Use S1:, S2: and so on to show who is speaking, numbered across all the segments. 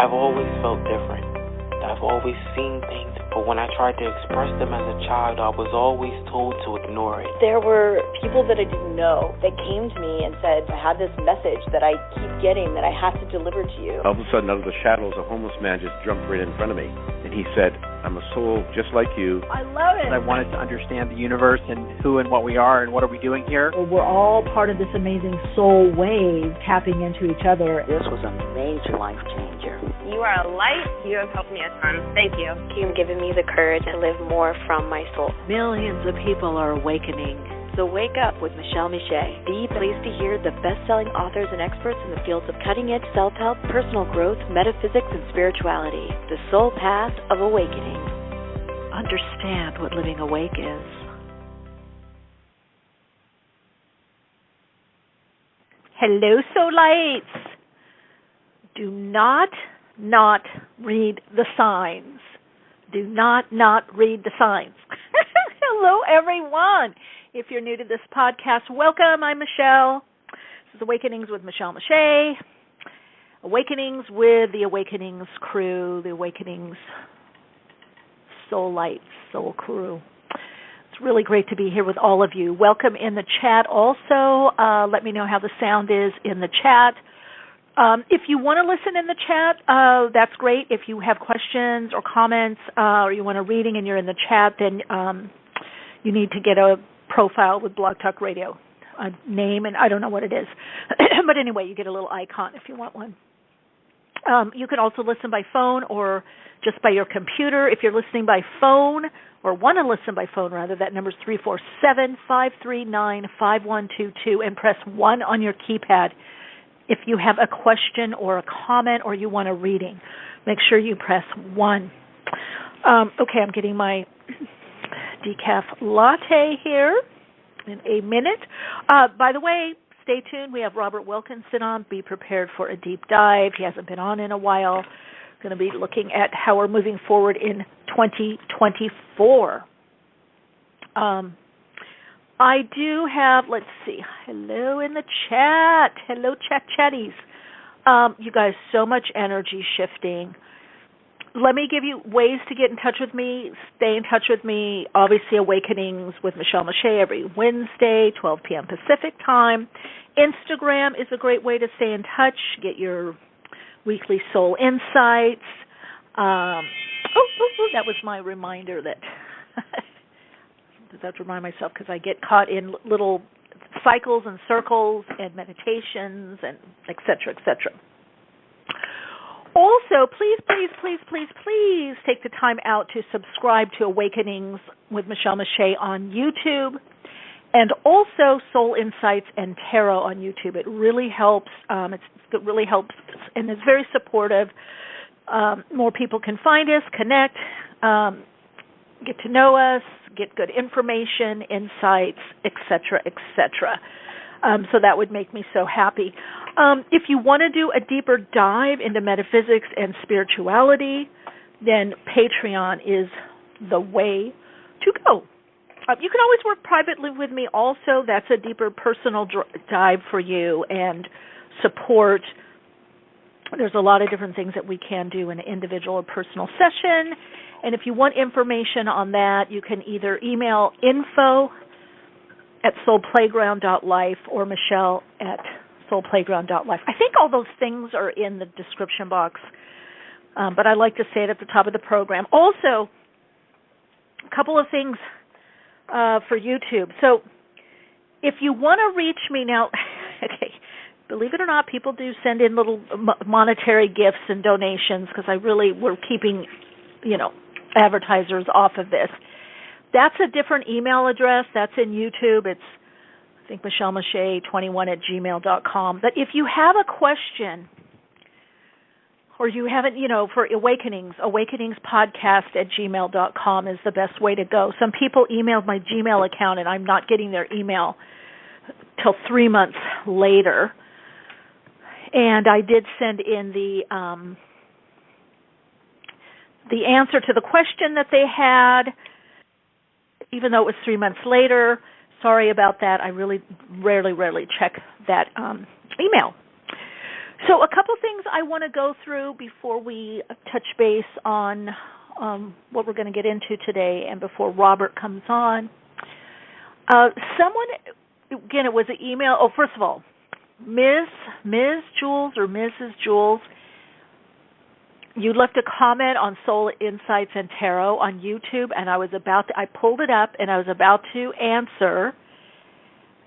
S1: I've always felt different. I've always seen things, but when I tried to express them as a child, I was always told to ignore it.
S2: There were people that I didn't know that came to me and said, I have this message that I keep getting that I have to deliver to you.
S3: All of a sudden, out of the shadows, a homeless man just jumped right in front of me. And he said, I'm a soul just like you.
S4: I love it. I wanted to understand the universe and who and what we are and what are we doing here.
S5: Well, we're all part of this amazing soul wave tapping into each other.
S6: This was a major life changer.
S7: You are a light. You have helped me a ton. Thank you.
S2: You've given me the courage to live more from my soul.
S8: Millions of people are awakening. So wake up with Michele Meiche. Be pleased to hear the best-selling authors and experts in the fields of cutting-edge self-help, personal growth, metaphysics, and spirituality. The soul path of awakening. Understand what living awake is.
S9: Hello, Soulites. Do not read the signs. Do not read the signs. Hello, everyone. If you're new to this podcast, welcome. I'm Michele. This is Awakenings with Michele Meiche. Awakenings with the Awakenings crew, the Awakenings Soulites, soul crew. It's really great to be here with all of you. Welcome in the chat also. Let me know how the sound is in the chat. If you want to listen in the chat, that's great. If you have questions or comments or you want a reading and you're in the chat, then you need to get a profile with Blog Talk Radio, a name, and I don't know what it is. But anyway, you get a little icon if you want one. You can also listen by phone or just by your computer. If you're listening by phone or want to listen by phone, rather, that number is 347-539-5122 and press 1 on your keypad. If you have a question or a comment or you want a reading, make sure you press 1. Okay, I'm getting my decaf latte here in a minute. By the way, stay tuned. We have Robert Wilkinson on. Be prepared for a deep dive. He hasn't been on in a while. Going to be looking at how we're moving forward in 2024. I do have, let's see, hello in the chat. Hello, chatties. You guys, so much energy shifting. Let me give you ways to get in touch with me. Stay in touch with me. Obviously, Awakenings with Michele Meiche every Wednesday, 12 p.m. Pacific time. Instagram is a great way to stay in touch. Get your weekly soul insights. That was my reminder that I have to remind myself because I get caught in little cycles and circles and meditations and et cetera, et cetera. Also, please take the time out to subscribe to Awakenings with Michele Meiche on YouTube and also Soul Insights and Tarot on YouTube. It really helps. It really helps and is very supportive. More people can find us, connect, get to know us, get good information, insights, et cetera, et cetera. So that would make me so happy. If you want to do a deeper dive into metaphysics and spirituality, then Patreon is the way to go. You can always work privately with me also. That's a deeper personal dive for you and support. There's a lot of different things that we can do in an individual or personal session. And if you want information on that, you can either email info@soulplayground.life or Michele@soulplayground.life. I think all those things are in the description box, but I like to say it at the top of the program. Also, a couple of things for YouTube. So if you want to reach me now, okay, believe it or not, people do send in little monetary gifts and donations because we're keeping, advertisers off of this. That's a different email address. That's in YouTube. It's, I think, michelemeiche21@gmail.com. But if you have a question or you haven't, for Awakenings, awakeningspodcast@gmail.com is the best way to go. Some people emailed my Gmail account, and I'm not getting their email till 3 months later. And I did send in the answer to the question that they had, even though it was 3 months later. Sorry about that. I really rarely check that email. So a couple things I want to go through before we touch base on what we're going to get into today and before Robert comes on. Someone, again, it was an email. Oh, first of all, Ms. Jules or Mrs. Jules, you left a comment on Soul Insights and Tarot on YouTube, and I pulled it up, and I was about to answer,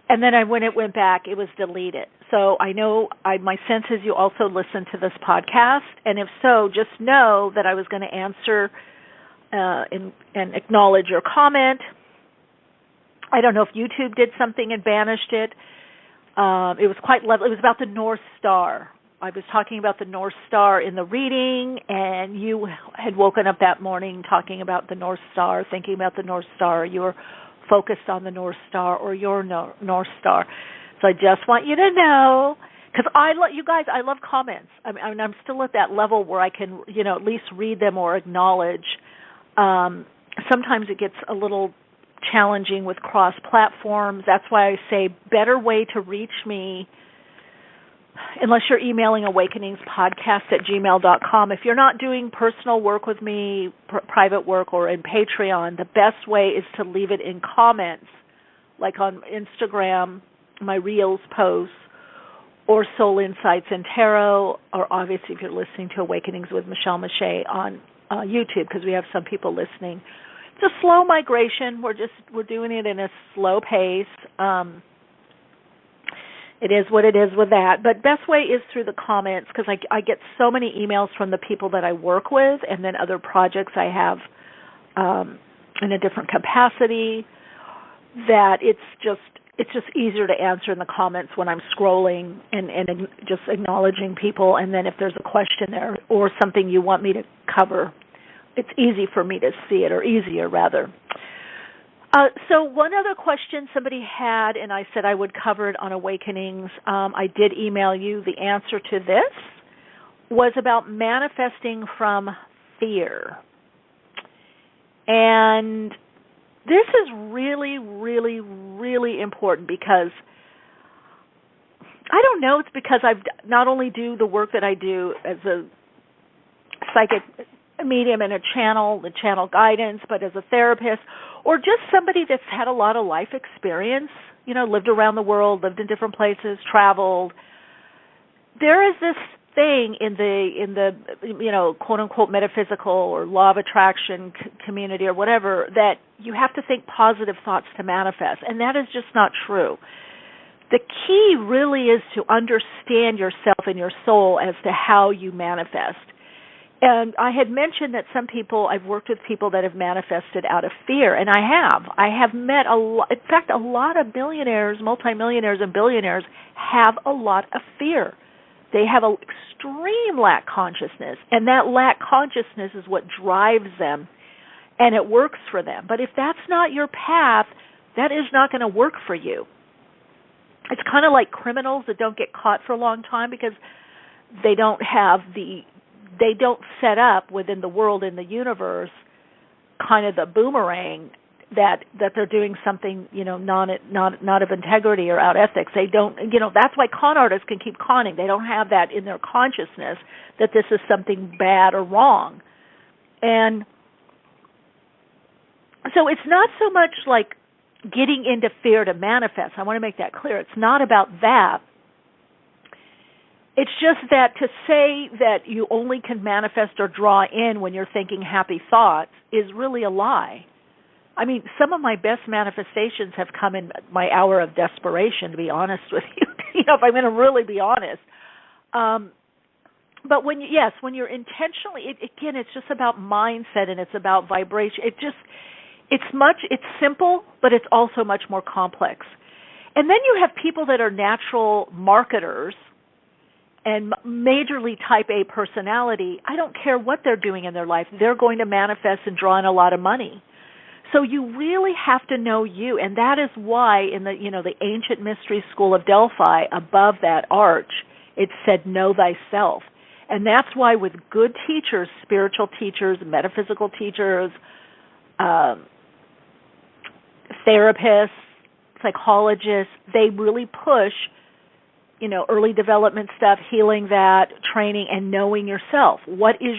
S9: and then when it went back, it was deleted. So I know, my sense is you also listen to this podcast, and if so, just know that I was going to answer and acknowledge your comment. I don't know if YouTube did something and banished it. It was quite lovely. It was about the North Star. I was talking about the North Star in the reading, and you had woken up that morning talking about the North Star, thinking about the North Star. You were focused on the North Star or your North Star. So I just want you to know, because you guys, I love comments. I mean, I'm still at that level where I can, at least read them or acknowledge. Sometimes it gets a little challenging with cross-platforms. That's why I say better way to reach me, unless you're emailing awakeningspodcast@gmail.com. If you're not doing personal work with me, private work, or in Patreon, the best way is to leave it in comments, like on Instagram, my Reels posts, or Soul Insights and Tarot, or obviously if you're listening to Awakenings with Michele Meiche on YouTube, because we have some people listening. It's a slow migration. We're doing it in a slow pace. It is what it is with that. But best way is through the comments, because I get so many emails from the people that I work with, and then other projects I have in a different capacity, that it's just easier to answer in the comments when I'm scrolling and just acknowledging people. And then if there's a question there or something you want me to cover, it's easy for me to see it, or easier rather. So one other question somebody had, and I said I would cover it on Awakenings. I did email you. The answer to this was about manifesting from fear. And this is really, really, really important, because I don't know, it's because I've not only do the work that I do as a psychic medium and the channel guidance, but as a therapist, or just somebody that's had a lot of life experience, lived around the world, lived in different places, traveled. There is this thing in the quote unquote metaphysical or law of attraction community or whatever, that you have to think positive thoughts to manifest, and that is just not true. The key really is to understand yourself and your soul as to how you manifest. And I had mentioned that I've worked with people that have manifested out of fear, and I have met in fact, a lot of billionaires, multimillionaires, and billionaires have a lot of fear. They have an extreme lack consciousness, and that lack consciousness is what drives them, and it works for them. But if that's not your path, that is not going to work for you. It's kind of like criminals that don't get caught for a long time because they don't set up within the world, in the universe, kind of the boomerang that they're doing something, not of integrity or out ethics. They don't, that's why con artists can keep conning. They don't have that in their consciousness that this is something bad or wrong. And so it's not so much like getting into fear to manifest. I want to make that clear. It's not about that. It's just that to say that you only can manifest or draw in when you're thinking happy thoughts is really a lie. I mean, some of my best manifestations have come in my hour of desperation, to be honest with you, if I'm going to really be honest. But when you're intentionally, again, it's just about mindset, and it's about vibration. It's simple, but it's also much more complex. And then you have people that are natural marketers and majorly type A personality. I don't care what they're doing in their life. They're going to manifest and draw in a lot of money. So you really have to know you, and that is why in the ancient mystery school of Delphi, above that arch, it said, know thyself. And that's why with good teachers, spiritual teachers, metaphysical teachers, therapists, psychologists, they really push early development stuff, healing that, training, and knowing yourself. What is,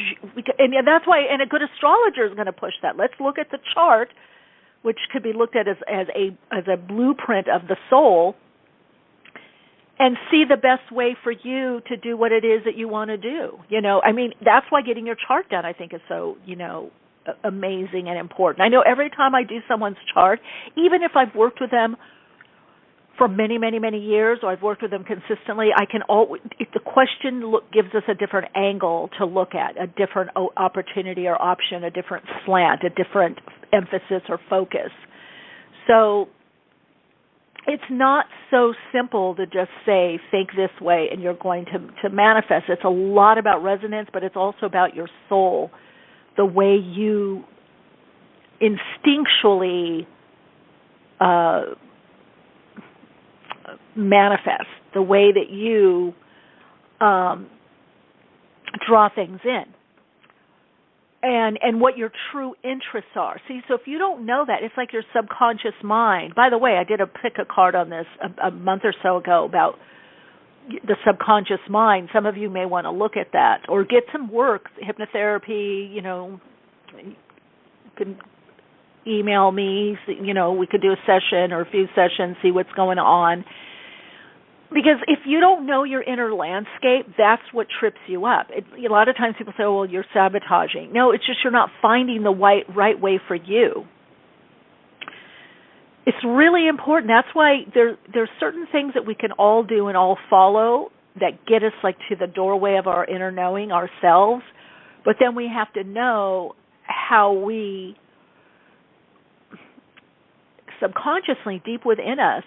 S9: and that's why, and a good astrologer is going to push that. Let's look at the chart, which could be looked at as a blueprint of the soul, and see the best way for you to do what it is that you want to do. That's why getting your chart done, I think, is so, amazing and important. I know every time I do someone's chart, even if I've worked with them for many, many, many years, or I've worked with them consistently, the question gives us a different angle to look at, a different opportunity or option, a different slant, a different emphasis or focus. So it's not so simple to just say, think this way and you're going to manifest. It's a lot about resonance, but it's also about your soul, the way you instinctually manifest, the way that you draw things in, and what your true interests are. See, so if you don't know that, it's like your subconscious mind. By the way, I did pick a card on this a month or so ago about the subconscious mind. Some of you may want to look at that or get some work, hypnotherapy. You can email me. We could do a session or a few sessions, see what's going on. Because if you don't know your inner landscape, that's what trips you up. A lot of times people say, oh, well, you're sabotaging. No, it's just you're not finding the right way for you. It's really important. That's why there's certain things that we can all do and all follow that get us to the doorway of our inner knowing ourselves. But then we have to know how we subconsciously, deep within us,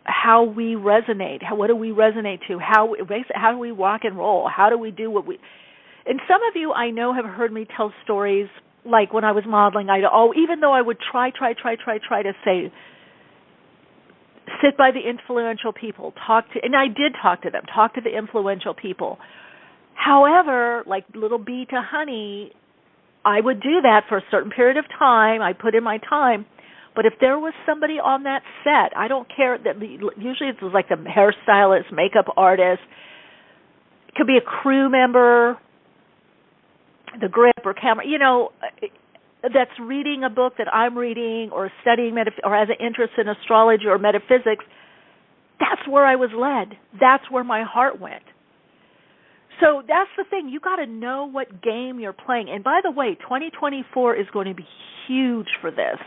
S9: how we resonate. What do we resonate to? How do we rock and roll? How do we do what we... And some of you I know have heard me tell stories like when I was modeling, even though I would try to say, sit by the influential people, and I did talk to them, talk to the influential people. However, like little bee to honey, I would do that for a certain period of time. I put in my time. But if there was somebody on that set, I don't care, that usually it's like the hairstylist, makeup artist, it could be a crew member, the grip or camera, that's reading a book that I'm reading or studying or has an interest in astrology or metaphysics. That's where I was led. That's where my heart went. So that's the thing. You got to know what game you're playing. And by the way, 2024 is going to be huge for this.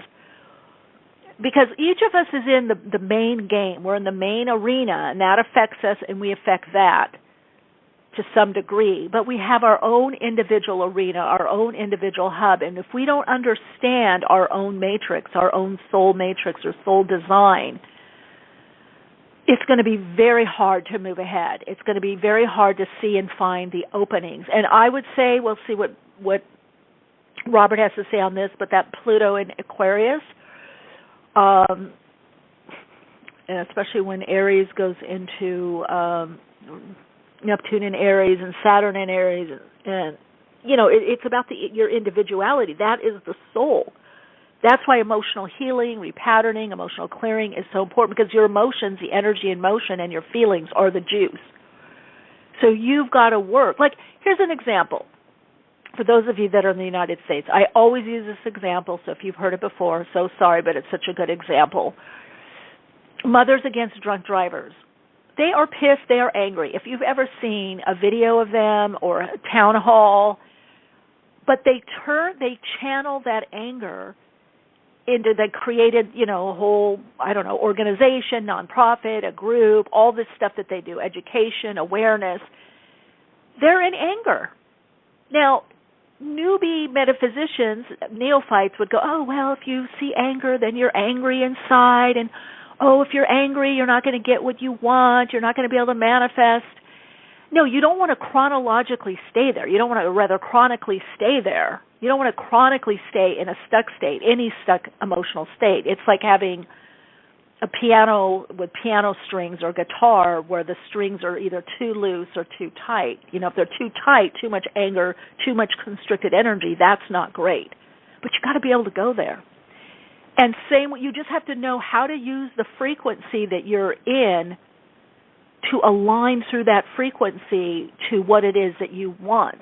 S9: Because each of us is in the main game. We're in the main arena, and that affects us, and we affect that to some degree. But we have our own individual arena, our own individual hub. And if we don't understand our own matrix, our own soul matrix or soul design, it's going to be very hard to move ahead. It's going to be very hard to see and find the openings. And I would say, we'll see what Robert has to say on this, but that Pluto in Aquarius, and especially when Aries goes into Neptune in Aries and Saturn in Aries, and it's about your individuality. That is the soul. That's why emotional healing, repatterning, emotional clearing is so important, because your emotions, the energy in motion, and your feelings are the juice. So you've got to work. Like, here's an example. For those of you that are in the United States, I always use this example, so if you've heard it before, so sorry, but it's such a good example. Mothers against drunk drivers. They are pissed, they are angry. If you've ever seen a video of them or a town hall, but they channel that anger into, they created, a whole, organization, nonprofit, a group, all this stuff that they do, education, awareness. They're in anger. Now, newbie metaphysicians, neophytes would go, oh, well, if you see anger, then you're angry inside, and, oh, if you're angry, you're not going to get what you want, you're not going to be able to manifest. No, you don't want to chronologically stay there. You don't want to, rather, chronically stay there. You don't want to chronically stay in a stuck state, any stuck emotional state. It's like having a piano with piano strings or guitar where the strings are either too loose or too tight. If they're too tight, too much anger, too much constricted energy, that's not great. But you got to be able to go there. And you just have to know how to use the frequency that you're in to align through that frequency to what it is that you want.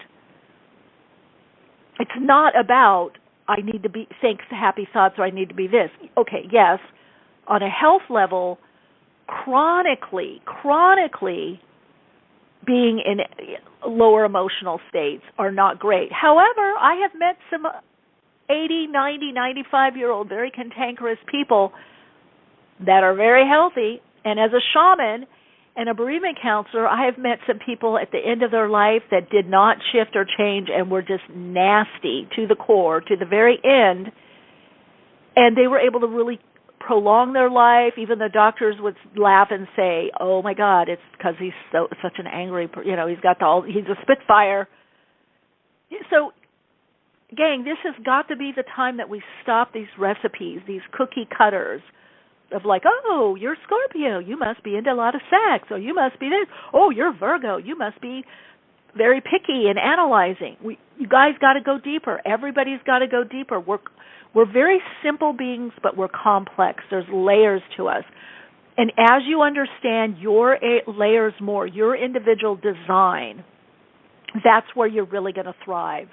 S9: It's not about, I need to be think happy thoughts, or I need to be this. Okay, yes, on a health level, chronically being in lower emotional states are not great. However, I have met some 80, 90, 95-year-old very cantankerous people that are very healthy. And as a shaman and a bereavement counselor, I have met some people at the end of their life that did not shift or change and were just nasty to the core, to the very end. And they were able to really prolong their life. Even the doctors would laugh and say, "Oh my God, it's because he's such an angry, he's a Spitfire." So, gang, this has got to be the time that we stop these recipes, these cookie cutters of like, oh, you're Scorpio, you must be into a lot of sex, or you must be this. Oh, you're Virgo, you must be very picky and analyzing. You guys got to go deeper. Everybody's got to go deeper. We're very simple beings, but we're complex. There's layers to us. And as you understand your layers more, your individual design, that's where you're really going to thrive.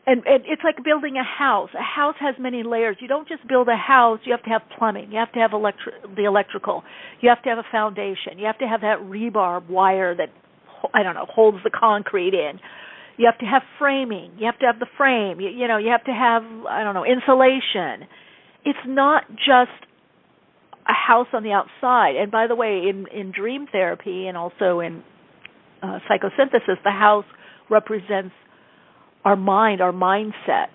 S9: And it's like building a house. A house has many layers. You don't just build a house. You have to have plumbing. You have to have the electrical. You have to have a foundation. You have to have that rebar wire that, holds the concrete in. You have to have framing. You have to have the frame. You have to have, insulation. It's not just a house on the outside. And by the way, in dream therapy and also in psychosynthesis, the house represents our mind, our mindset.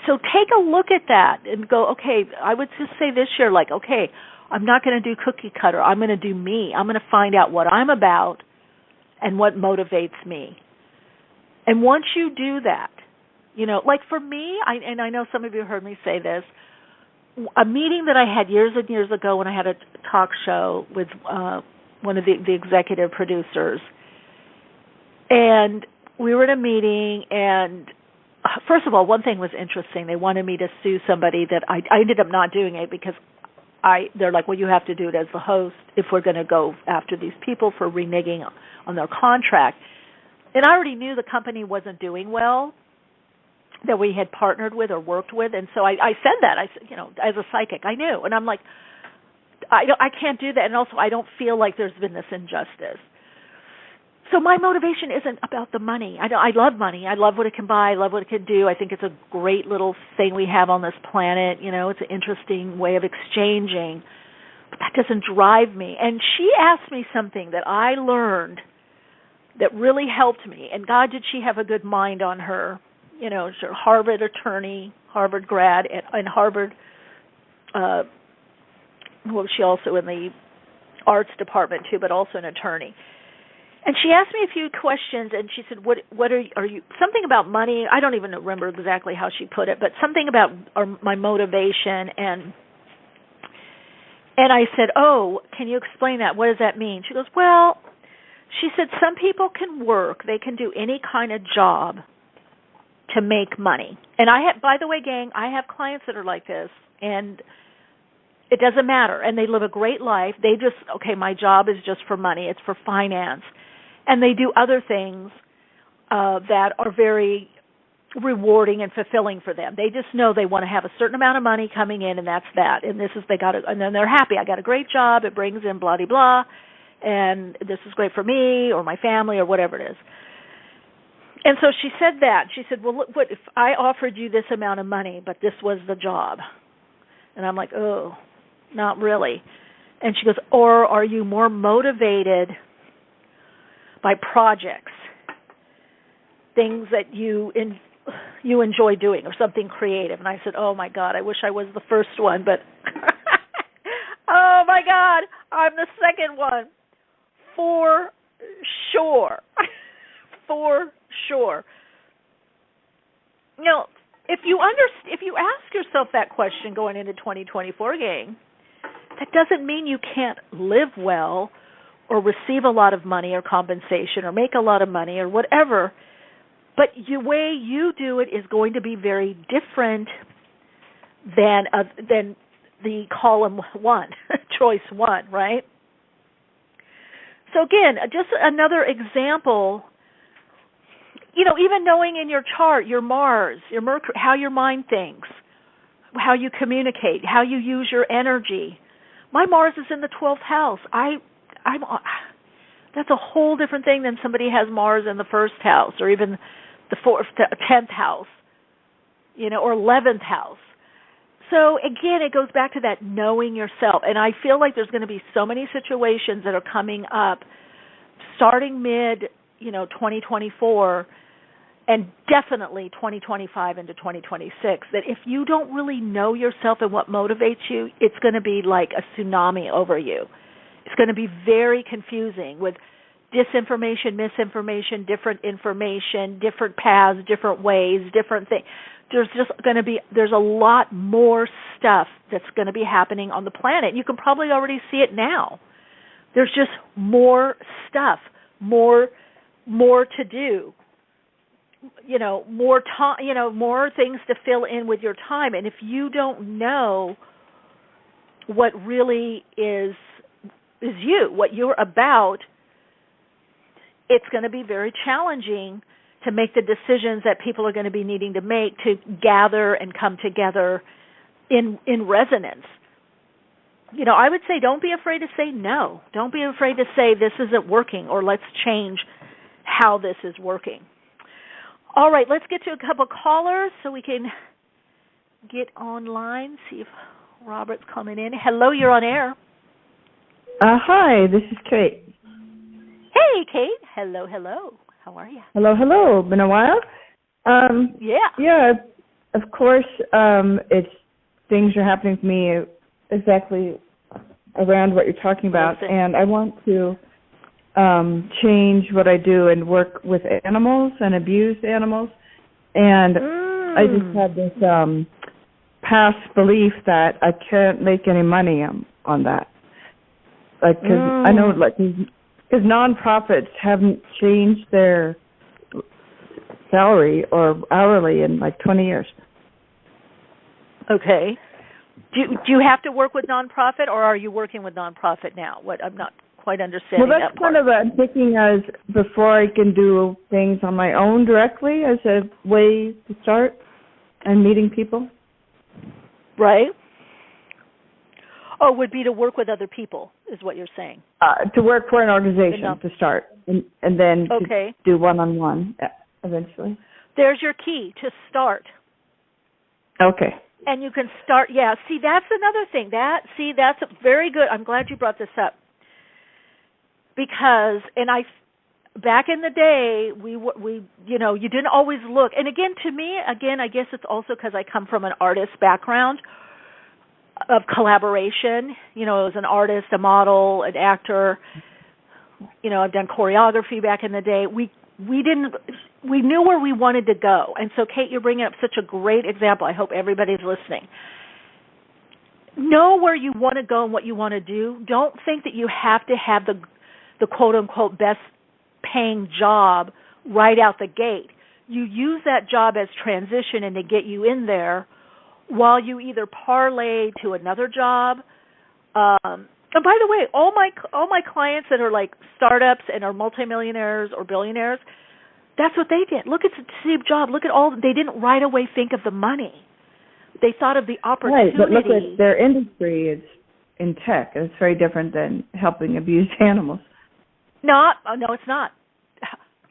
S9: So take a look at that and go, okay, I would just say this year, like, okay, I'm not going to do cookie cutter. I'm going to do me. I'm going to find out what I'm about and what motivates me. And once you do that, like for me, I know some of you heard me say this, a meeting that I had years and years ago when I had a talk show with one of the executive producers, and we were in a meeting, and first of all, one thing was interesting. They wanted me to sue somebody that I ended up not doing it because they're like, well, you have to do it as the host if we're going to go after these people for reneging on their contract. And I already knew the company wasn't doing well that we had partnered with or worked with, and so I said that. I said, as a psychic, I knew. And I'm like, I can't do that, and also I don't feel like there's been this injustice. So my motivation isn't about the money. I love money. I love what it can buy. I love what it can do. I think it's a great little thing we have on this planet. It's an interesting way of exchanging. But that doesn't drive me. And she asked me something that I learned that really helped me. And God, did she have a good mind on her. She's a Harvard attorney, Harvard grad, and Harvard, she also in the arts department too, but also an attorney. And she asked me a few questions, and she said, what are you, something about money, I don't even remember exactly how she put it, but something about my motivation, and I said, oh, can you explain that? What does that mean? She goes, well, she said, some people can work, they can do any kind of job to make money. And by the way, gang, I have clients that are like this, and it doesn't matter, and they live a great life. They just, okay, my job is just for money, it's for finance. And they do other things that are very rewarding and fulfilling for them. They just know they want to have a certain amount of money coming in, and that's that. And and then they're happy. I got a great job. It brings in blah, blah, blah, and this is great for me or my family or whatever it is. And so she said that. She said, well, look, what if I offered you this amount of money, but this was the job? And I'm like, oh, not really. And she goes, or are you more motivated by projects, things that you enjoy doing, or something creative? And I said, oh my God, I wish I was the first one, but oh my God, I'm the second one, for sure, for sure. If you ask yourself that question going into 2024, gang, that doesn't mean you can't live well or receive a lot of money or compensation or make a lot of money or whatever, but the way you do it is going to be very different than the column one, choice one, right? So again, just another example, even knowing in your chart, your Mars, your Mercury, how your mind thinks, how you communicate, how you use your energy. My Mars is in the 12th house. That's a whole different thing than somebody has Mars in the 1st house or even the 10th house, or 11th house. So again, it goes back to that knowing yourself. And I feel like there's going to be so many situations that are coming up starting mid, 2024 and definitely 2025 into 2026, that if you don't really know yourself and what motivates you, it's going to be like a tsunami over you. It's going to be very confusing with disinformation, misinformation, different information, different paths, different ways, different things. There's a lot more stuff that's going to be happening on the planet. You can probably already see it now. There's just more stuff, more to do. More time, more things to fill in with your time. And if you don't know what really is you, what you're about, it's going to be very challenging to make the decisions that people are going to be needing to make to gather and come together in resonance. I would say don't be afraid to say no. Don't be afraid to say this isn't working or let's change how this is working. All right, let's get to a couple callers so we can get online, see if Robert's coming in. Hello, you're on air.
S10: Hi, this is Kate.
S9: Hey, Kate. Hello. How are you?
S10: Hello. Been a while?
S9: Yeah,
S10: of course, things are happening to me exactly around what you're talking about, and I want to change what I do and work with animals and abused animals. And I just had this past belief that I can't make any money on that. Because I know, because nonprofits haven't changed their salary or hourly in 20 years.
S9: Okay. Do you have to work with nonprofit, or are you working with nonprofit now? I'm not quite understanding
S10: that part. Well, that's kind of thinking as before I can do things on my own directly as a way to start and meeting people.
S9: Right. Would be to work with other people, is what you're saying.
S10: To work for an organization to start, and then to do one-on-one eventually.
S9: There's your key, to start.
S10: Okay.
S9: And you can start, see, that's another thing. That's very good. I'm glad you brought this up. Because, back in the day, we you didn't always look. And again, to me, I guess it's also because I come from an artist background of collaboration. As an artist, a model, an actor, I've done choreography back in the day. We knew where we wanted to go. And so, Kate, you're bringing up such a great example. I hope everybody's listening. Know where you want to go and what you want to do. Don't think that you have to have the quote-unquote best paying job right out the gate. You use that job as transition and to get you in there while you either parlay to another job. And by the way, all my clients that are like startups and are multimillionaires or billionaires, that's what they did. Look at Steve Jobs. Look at they didn't right away think of the money. They thought of the opportunity.
S10: Right, but look at their industry. It's in tech. It's very different than helping abused animals.
S9: No, it's not.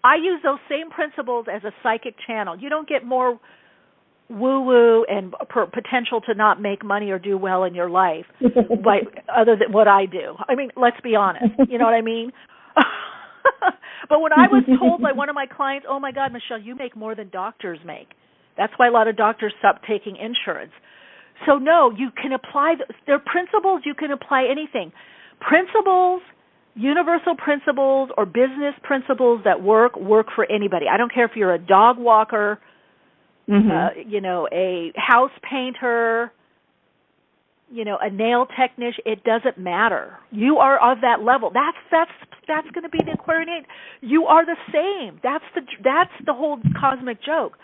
S9: I use those same principles as a psychic channel. You don't get more woo-woo and potential to not make money or do well in your life other than what I do. I mean, let's be honest. You know what I mean? But when I was told by one of my clients, oh, my God, Michelle, you make more than doctors make. That's why a lot of doctors stop taking insurance. So, no, you can apply – they're principles. You can apply anything. Principles, universal principles or business principles that work for anybody. I don't care if you're a dog walker, a house painter, a nail technician. It doesn't matter. You are of that level. That's going to be the Aquarian. You are the same. That's the whole cosmic joke.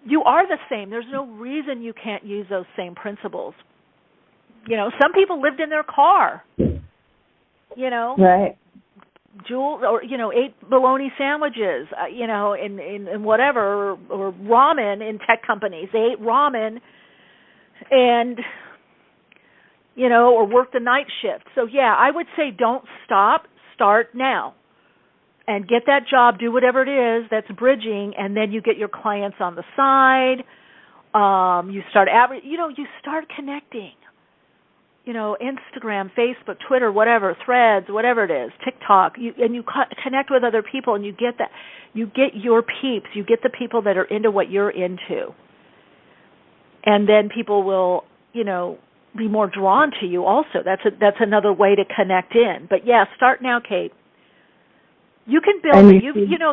S9: You are the same. There's no reason you can't use those same principles. Some people lived in their car.
S10: Right.
S9: or ate bologna sandwiches, in whatever, or ramen in tech companies. They ate ramen and or worked the night shift. So yeah, I would say don't stop. Start now. And get that job, do whatever it is that's bridging, and then you get your clients on the side. You start you start connecting. Instagram, Facebook, Twitter, whatever, Threads, whatever it is, TikTok, and you connect with other people, and you get that. You get your peeps. You get the people that are into what you're into. And then people will, be more drawn to you also. That's another way to connect in. But yeah, start now, Kate. You can build it.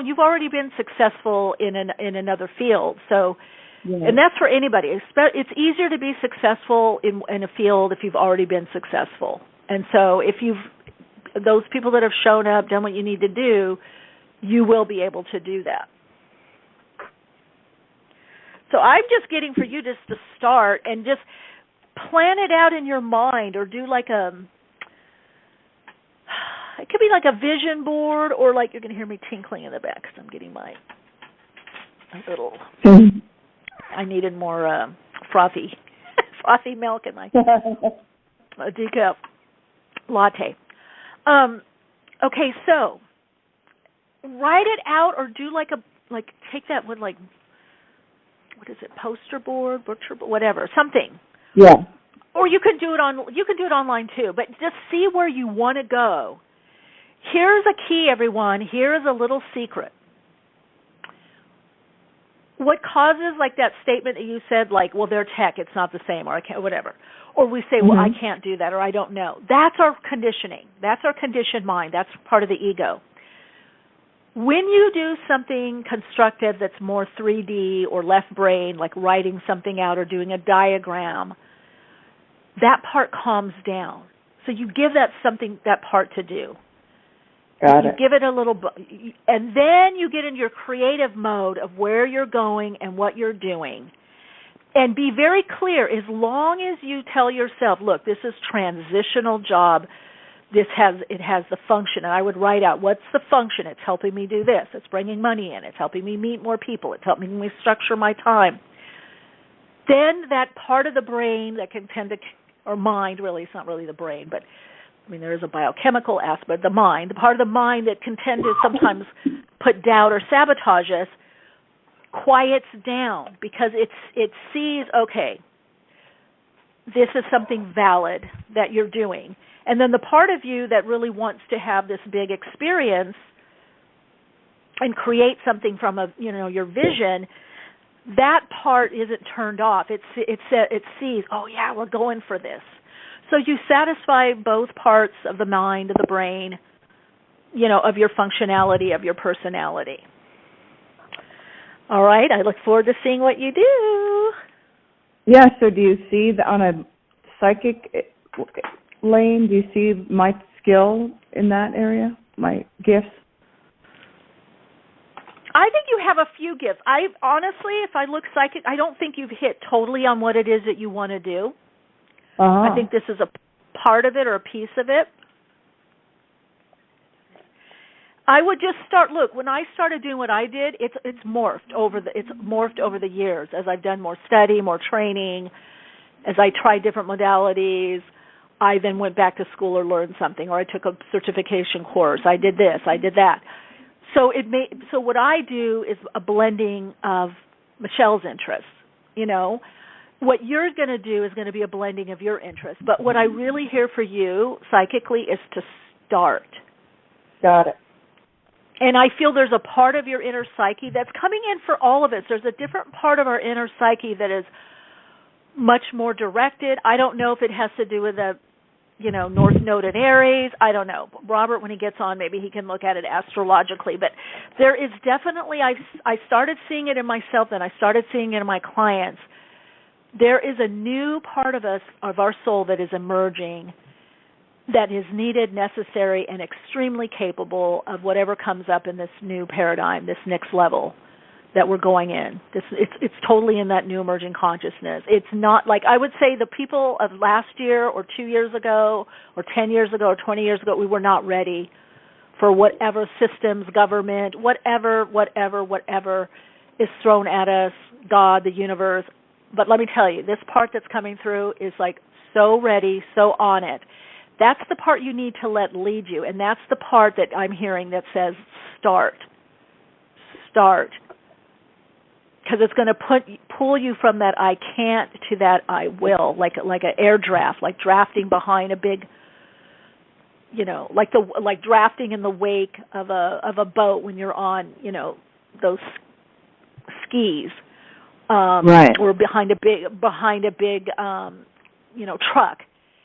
S9: You've already been successful in another field, so and that's for anybody. It's easier to be successful in a field if you've already been successful. And so if those people that have shown up, done what you need to do, you will be able to do that. So I'm just getting for you just to start and just plan it out in your mind, or do like it could be like a vision board, or like you're going to hear me tinkling in the back because I'm getting my little. I needed more frothy milk in my decaf latte. Okay, so write it out, or do take that with what is it, poster board, butcher board, whatever, something.
S10: Yeah.
S9: Or you can do it online too, but just see where you want to go. Here's a key, everyone. Here is a little secret. What causes that statement that you said, well, they're tech, it's not the same, or I can't, whatever. Or we say, well, I can't do that, or I don't know. That's our conditioning. That's our conditioned mind. That's part of the ego. When you do something constructive that's more 3D or left brain, like writing something out or doing a diagram, that part calms down. So you give that part to do.
S10: Got it.
S9: You give it a little, and then you get into your creative mode of where you're going and what you're doing. And be very clear, as long as you tell yourself, look, this is transitional job, it has the function, and I would write out, what's the function? It's helping me do this. It's bringing money in. It's helping me meet more people. It's helping me structure my time. Then that part of the brain that can tend to, or mind, really, it's not really the brain, but there is a biochemical aspect, the mind, the part of the mind that can tend to sometimes put doubt or sabotage us, quiets down because it sees, okay, this is something valid that you're doing. And then the part of you that really wants to have this big experience and create something from your vision, that part isn't turned off. It sees, oh yeah, we're going for this. So you satisfy both parts of the mind, of the brain, of your functionality, of your personality. All right, I look forward to seeing what you do.
S10: Yeah, so do you see on a psychic lane, do you see my skill in that area, my gifts?
S9: I think you have a few gifts. Honestly, if I look psychic, I don't think you've hit totally on what it is that you want to do. I think this is a part of it or a piece of it. I would just start. Look, when I started doing what I did, it's morphed over the years as I've done more study, more training, as I tried different modalities. I then went back to school or learned something, or I took a certification course. I did this, I did that. So what I do is a blending of Michelle's interests. What you're going to do is going to be a blending of your interests. But what I really hear for you psychically is to start.
S10: Got it.
S9: And I feel there's a part of your inner psyche that's coming in for all of us. There's a different part of our inner psyche that is much more directed. I don't know if it has to do with the, North Node in Aries. I don't know. Robert, when he gets on, maybe he can look at it astrologically. But there is definitely, I started seeing it in myself, and I started seeing it in my clients. There is a new part of us, of our soul, that is emerging, that is needed, necessary, and extremely capable of whatever comes up in this new paradigm, this next level that we're going in. It's totally in that new emerging consciousness. It's not like, I would say the people of last year or 2 years ago or 10 years ago or 20 years ago, we were not ready for whatever systems, government, whatever is thrown at us, God, the universe. But let me tell you, this part that's coming through is like so ready, so on it. That's the part you need to let lead you, and that's the part that I'm hearing that says start. Because it's going to pull you from that I can't to that I will, like an air draft, like drafting behind a big, like drafting in the wake of a boat when you're on, those skis,
S10: right,
S9: or behind a big truck.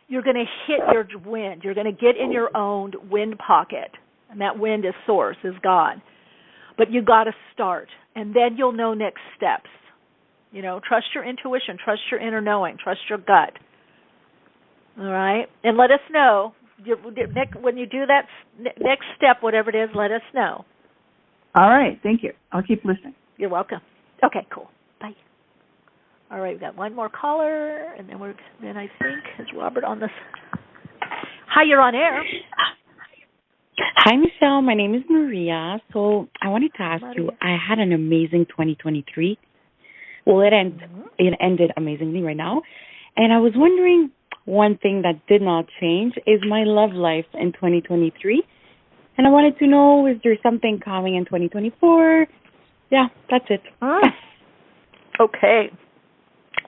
S9: You're going to hit your wind. You're going to get in your own wind pocket, and that wind is source, is God. But you got to start, and then you'll know next steps. Trust your intuition, trust your inner knowing, trust your gut. All right? And let us know. When you do that next step, whatever it is, let us know.
S10: All right. Thank you. I'll keep listening.
S9: You're welcome. Okay, cool. Bye. All right, we've got one more caller, and then I think is Robert on this. Hi, you're on air.
S11: Hi, Michelle. My name is Maria. So I wanted to ask you, I had an amazing 2023. Well, it ended amazingly right now. And I was wondering, one thing that did not change is my love life in 2023. And I wanted to know, is there something coming in 2024? Yeah, that's it.
S9: Okay.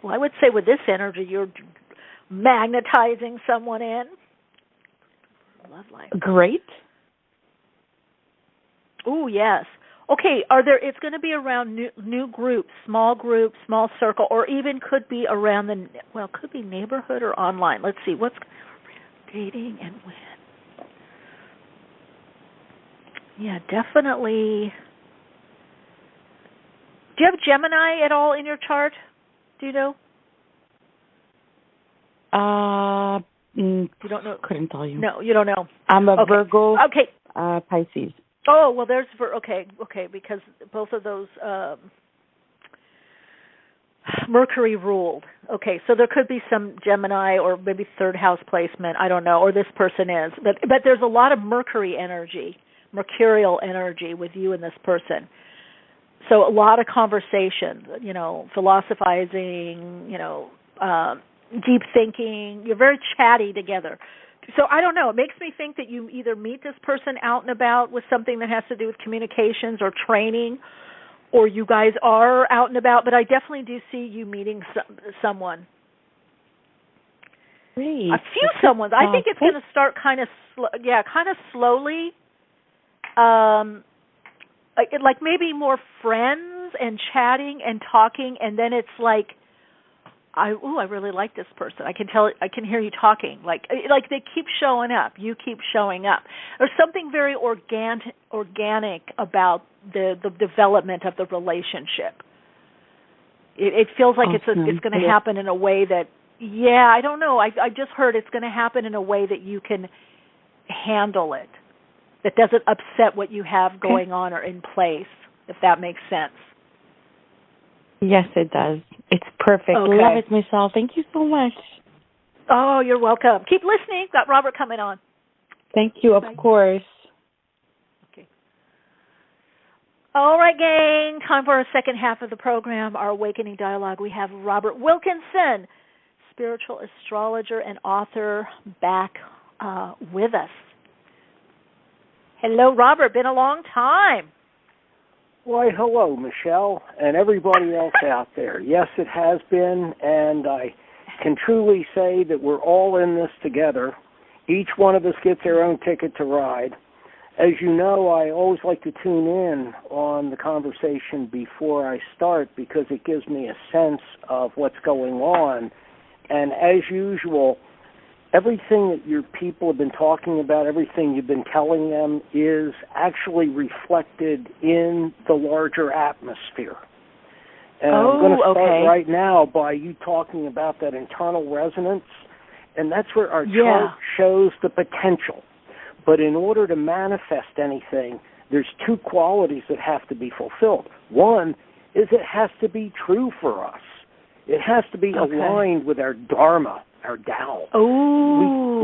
S9: Well, I would say with this energy, you're magnetizing someone in. Love life.
S11: Great.
S9: Oh, yes. Okay, it's going to be around new groups, small circle, or even could be around could be neighborhood or online. Let's see, what's dating and when? Yeah, definitely. Do you have Gemini at all in your chart? Do you know?
S11: You don't know? Couldn't tell you.
S9: No, you don't know.
S11: I'm a Virgo.
S9: Okay.
S11: Pisces.
S9: Oh, well, there's okay, because both of those Mercury ruled. Okay, so there could be some Gemini or maybe third house placement. I don't know, or this person is, but there's a lot of Mercurial energy with you and this person. So a lot of conversations, philosophizing, deep thinking. You're very chatty together. So I don't know. It makes me think that you either meet this person out and about with something that has to do with communications or training, or you guys are out and about. But I definitely do see you meeting someone.
S11: Great.
S9: A few someones. I think it's going to start kind of slowly. Like maybe more friends and chatting and talking, and then it's like, I really like this person. I can hear you talking. Like they keep showing up. You keep showing up. There's something very organic about the development of the relationship. It feels like it's going to happen in a way that, I don't know. I just heard it's going to happen in a way that you can handle it, that doesn't upset what you have going on or in place, if that makes sense.
S11: Yes, it does. It's perfect.
S9: Okay.
S11: Love it, Michelle. Thank you so much.
S9: Oh, you're welcome. Keep listening. Got Robert coming on.
S11: Thank you, of course.
S9: Okay. All right, gang. Time for our second half of the program, our Awakening Dialogue. We have Robert Wilkinson, spiritual astrologer and author, back with us. Hello, Robert. Been a long time.
S12: Why, hello, Michelle, and everybody else out there. Yes, it has been, and I can truly say that we're all in this together. Each one of us gets their own ticket to ride. As you know, I always like to tune in on the conversation before I start because it gives me a sense of what's going on. And as usual, everything that your people have been talking about, everything you've been telling them is actually reflected in the larger atmosphere. And I'm going to start right now by you talking about that internal resonance, and that's where our chart shows the potential. But in order to manifest anything, there's two qualities that have to be fulfilled. One is it has to be true for us. It has to be aligned with our dharma, our Tao.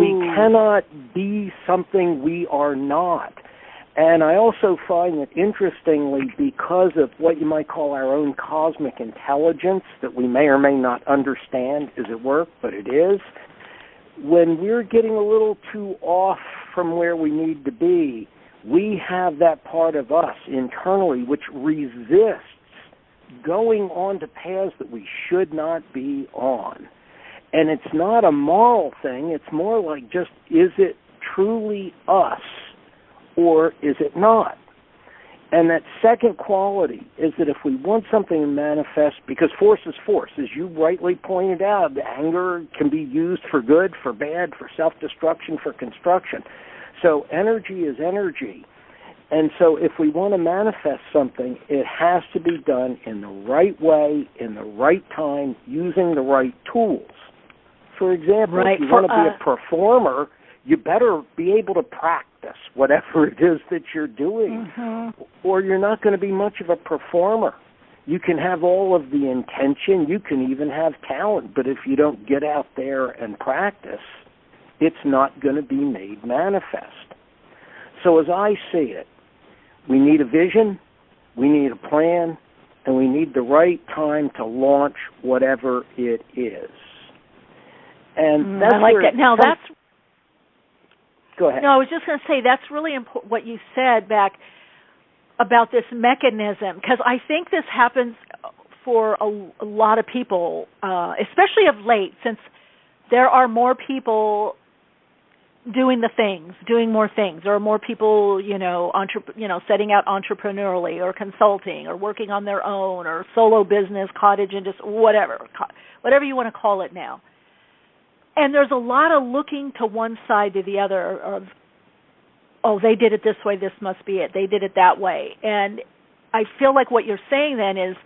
S12: We cannot be something we are not. And I also find that, interestingly, because of what you might call our own cosmic intelligence that we may or may not understand is at work, but it is, when we're getting a little too off from where we need to be, we have that part of us internally which resists going on to paths that we should not be on. And it's not a moral thing. It's more like just, is it truly us or is it not? And that second quality is that if we want something to manifest, because force is force, as you rightly pointed out, anger can be used for good, for bad, for self-destruction, for construction. So energy is energy. And so if we want to manifest something, it has to be done in the right way, in the right time, using the right tools. For example, if you want to be a performer, you better be able to practice whatever it is that you're doing, or you're not going to be much of a performer. You can have all of the intention, you can even have talent, but if you don't get out there and practice, it's not going to be made manifest. So as I see it, we need a vision, we need a plan, and we need the right time to launch whatever it is. And that's
S9: I like that. Now that's...
S12: Go ahead.
S9: No, I was just going to say that's really important what you said back about this mechanism, because I think this happens for a lot of people, especially of late, since there are more people doing the things, doing more things. There are more people, setting out entrepreneurially or consulting or working on their own or solo business, cottage industry, whatever you want to call it now. And there's a lot of looking to one side to the other of, oh, they did it this way, this must be it. They did it that way. And I feel like what you're saying then is,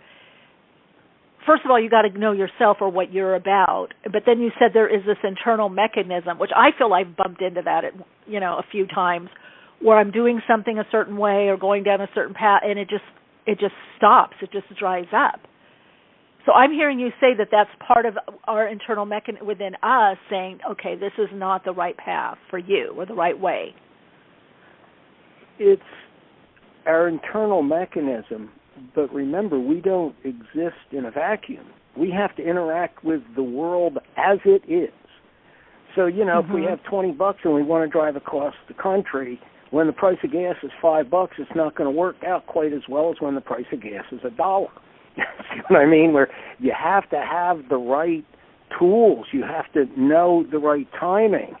S9: first of all, you got to know yourself or what you're about. But then you said there is this internal mechanism, which I feel I've bumped into that, a few times, where I'm doing something a certain way or going down a certain path, and it just stops. It just dries up. So I'm hearing you say that that's part of our internal mechanism within us saying, okay, this is not the right path for you or the right way.
S12: It's our internal mechanism, but remember, we don't exist in a vacuum. We have to interact with the world as it is. So, if we have $20 and we want to drive across the country, when the price of gas is $5, it's not going to work out quite as well as when the price of gas is $1. See what I mean? Where you have to have the right tools. You have to know the right timing.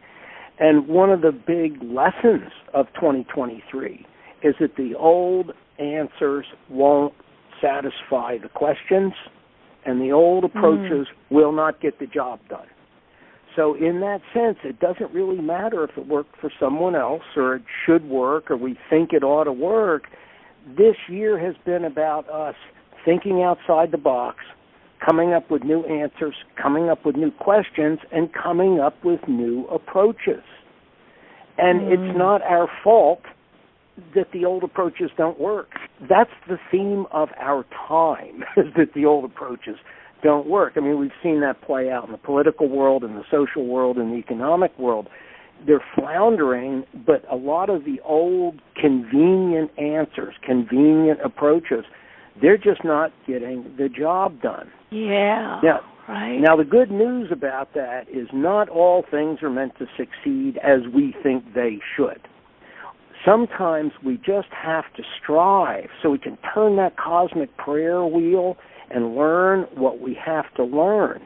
S12: And one of the big lessons of 2023 is that the old answers won't satisfy the questions, and the old approaches will not get the job done. So in that sense, it doesn't really matter if it worked for someone else or it should work or we think it ought to work. This year has been about us thinking outside the box, coming up with new answers, coming up with new questions, and coming up with new approaches. And it's not our fault that the old approaches don't work. That's the theme of our time, is that the old approaches don't work. I mean, we've seen that play out in the political world, in the social world, in the economic world. They're floundering, but a lot of the old convenient answers, convenient approaches, they're just not getting the job done.
S9: Yeah, right.
S12: Now, the good news about that is not all things are meant to succeed as we think they should. Sometimes we just have to strive so we can turn that cosmic prayer wheel and learn what we have to learn,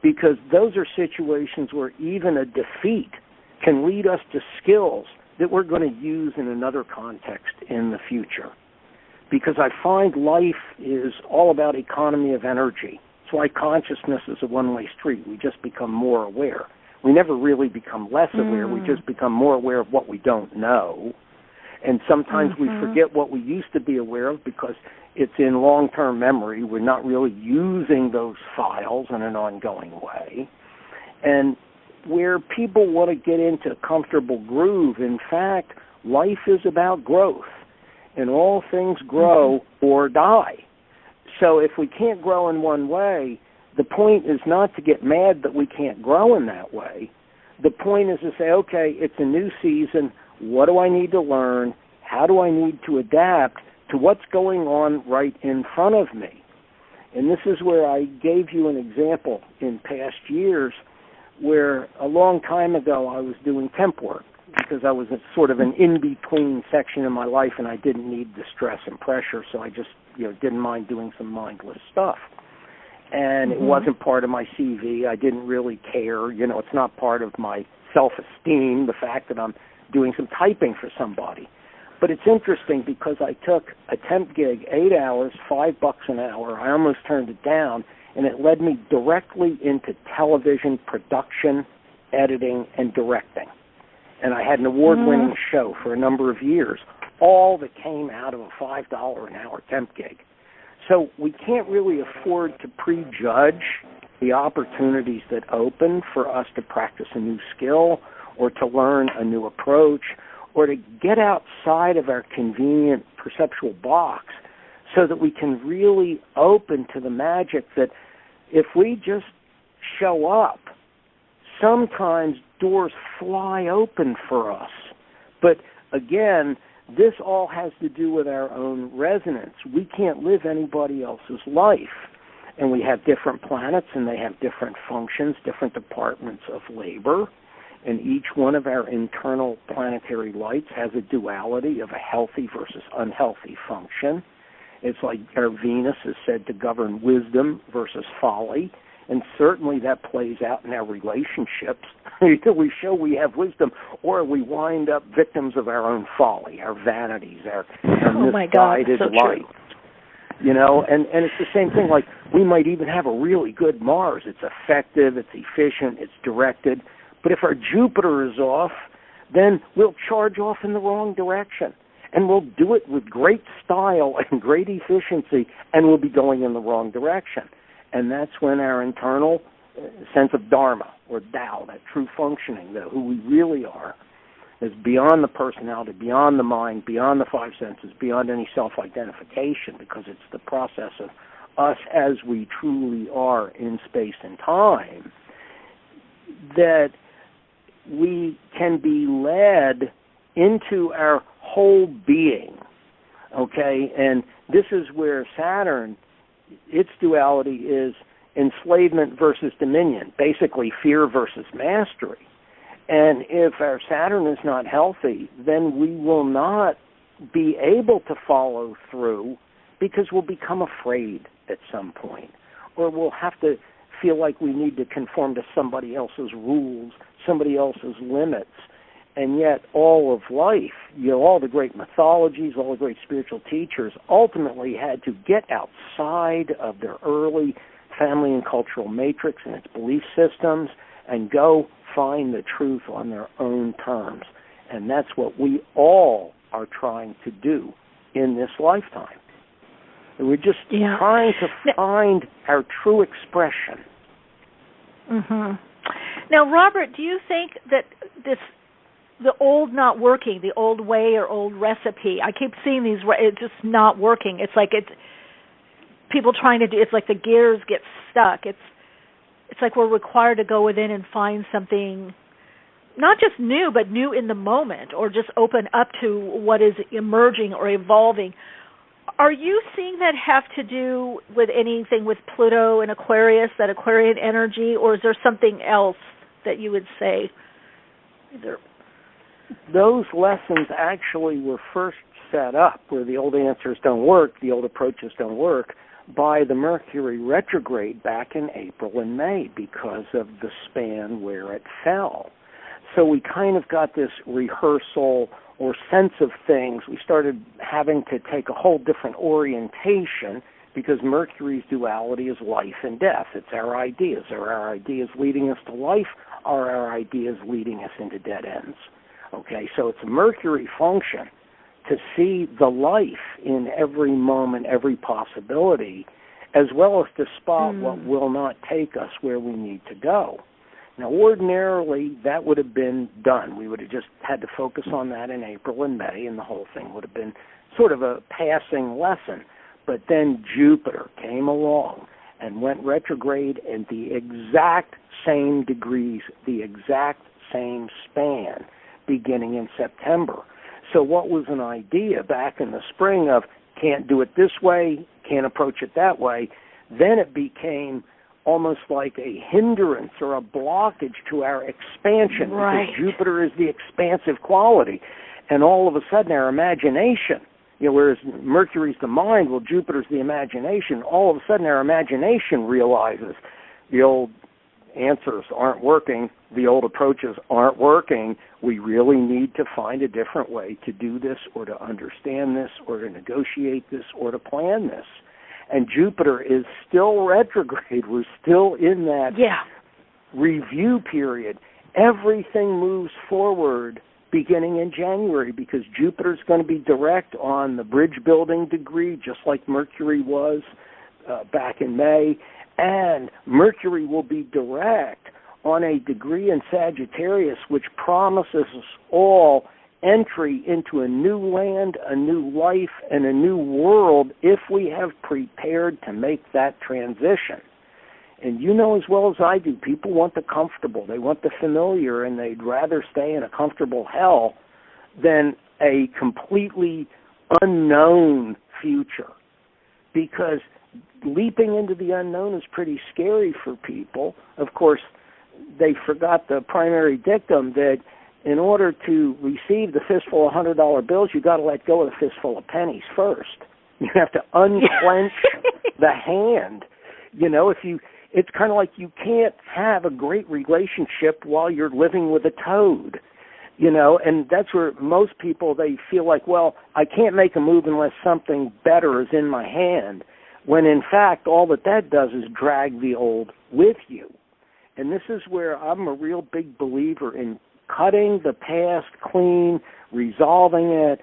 S12: because those are situations where even a defeat can lead us to skills that we're going to use in another context in the future. Because I find life is all about economy of energy. That's why consciousness is a one-way street. We just become more aware. We never really become less aware. We just become more aware of what we don't know. And sometimes we forget what we used to be aware of because it's in long-term memory. We're not really using those files in an ongoing way. And where people want to get into a comfortable groove, in fact, life is about growth. And all things grow or die. So if we can't grow in one way, the point is not to get mad that we can't grow in that way. The point is to say, okay, it's a new season. What do I need to learn? How do I need to adapt to what's going on right in front of me? And this is where I gave you an example in past years where a long time ago I was doing temp work because I was at sort of an in-between section in my life and I didn't need the stress and pressure, so I just didn't mind doing some mindless stuff. And it wasn't part of my CV. I didn't really care. It's not part of my self-esteem, the fact that I'm doing some typing for somebody. But it's interesting because I took a temp gig, 8 hours, $5 an hour. I almost turned it down, and it led me directly into television production, editing, and directing. And I had an award-winning show for a number of years, all that came out of a $5 an hour temp gig. So we can't really afford to prejudge the opportunities that open for us to practice a new skill or to learn a new approach or to get outside of our convenient perceptual box so that we can really open to the magic that if we just show up, sometimes doors fly open for us. But again, this all has to do with our own resonance. We can't live anybody else's life. And we have different planets, and they have different functions, different departments of labor. And each one of our internal planetary lights has a duality of a healthy versus unhealthy function. It's like our Venus is said to govern wisdom versus folly. And certainly that plays out in our relationships. Either we show we have wisdom or we wind up victims of our own folly, our vanities, our misguided light. And it's the same thing. Like we might even have a really good Mars. It's effective, it's efficient, it's directed. But if our Jupiter is off, then we'll charge off in the wrong direction. And we'll do it with great style and great efficiency, and we'll be going in the wrong direction. And that's when our internal sense of Dharma or Tao, that true functioning, who we really are, is beyond the personality, beyond the mind, beyond the five senses, beyond any self-identification, because it's the process of us as we truly are in space and time, that we can be led into our whole being, okay? And this is where Saturn, its duality is enslavement versus dominion, basically fear versus mastery. And if our Saturn is not healthy, then we will not be able to follow through because we'll become afraid at some point. Or we'll have to feel like we need to conform to somebody else's rules, somebody else's limits. And yet all of life, all the great mythologies, all the great spiritual teachers ultimately had to get outside of their early family and cultural matrix and its belief systems and go find the truth on their own terms. And that's what we all are trying to do in this lifetime. And we're just trying to find our true expression.
S9: Now, Robert, do you think that the old not working, the old way or old recipe, I keep seeing these, it's just not working. It's like people trying to do, it's like the gears get stuck. It's like we're required to go within and find something not just new, but new in the moment, or just open up to what is emerging or evolving. Are you seeing that have to do with anything with Pluto and Aquarius, that Aquarian energy, or is there something else that you would say?
S12: Those lessons actually were first set up where the old answers don't work, the old approaches don't work, by the Mercury retrograde back in April and May because of the span where it fell. So we kind of got this rehearsal or sense of things. We started having to take a whole different orientation because Mercury's duality is life and death. It's our ideas. Are our ideas leading us to life? Are our ideas leading us into dead ends? Okay, so it's a Mercury function to see the life in every moment, every possibility, as well as to spot what will not take us where we need to go. Now, ordinarily, that would have been done. We would have just had to focus on that in April and May, and the whole thing would have been sort of a passing lesson. But then Jupiter came along and went retrograde in the exact same degrees, the exact same span, beginning in September. So what was an idea back in the spring of can't do it this way, can't approach it that way, then it became almost like a hindrance or a blockage to our expansion,
S9: right,
S12: because Jupiter is the expansive quality. And all of a sudden our imagination, whereas Mercury's the mind, well, Jupiter's the imagination, all of a sudden our imagination realizes the old answers aren't working, the old approaches aren't working, we really need to find a different way to do this or to understand this or to negotiate this or to plan this. And Jupiter is still retrograde. We're still in that review period. Everything moves forward beginning in January because Jupiter's going to be direct on the bridge building degree, just like Mercury was back in May. And Mercury will be direct on a degree in Sagittarius, which promises us all entry into a new land, a new life, and a new world if we have prepared to make that transition. And you know as well as I do, people want the comfortable, they want the familiar, and they'd rather stay in a comfortable hell than a completely unknown future. Because leaping into the unknown is pretty scary for people. Of course, they forgot the primary dictum that in order to receive the fistful of $100 bills, you got to let go of the fistful of pennies first. You have to unclench the hand. It's kind of like you can't have a great relationship while you're living with a toad. And that's where most people, they feel like, well, I can't make a move unless something better is in my hand, when in fact all that does is drag the old with you. And this is where I'm a real big believer in cutting the past clean, resolving it,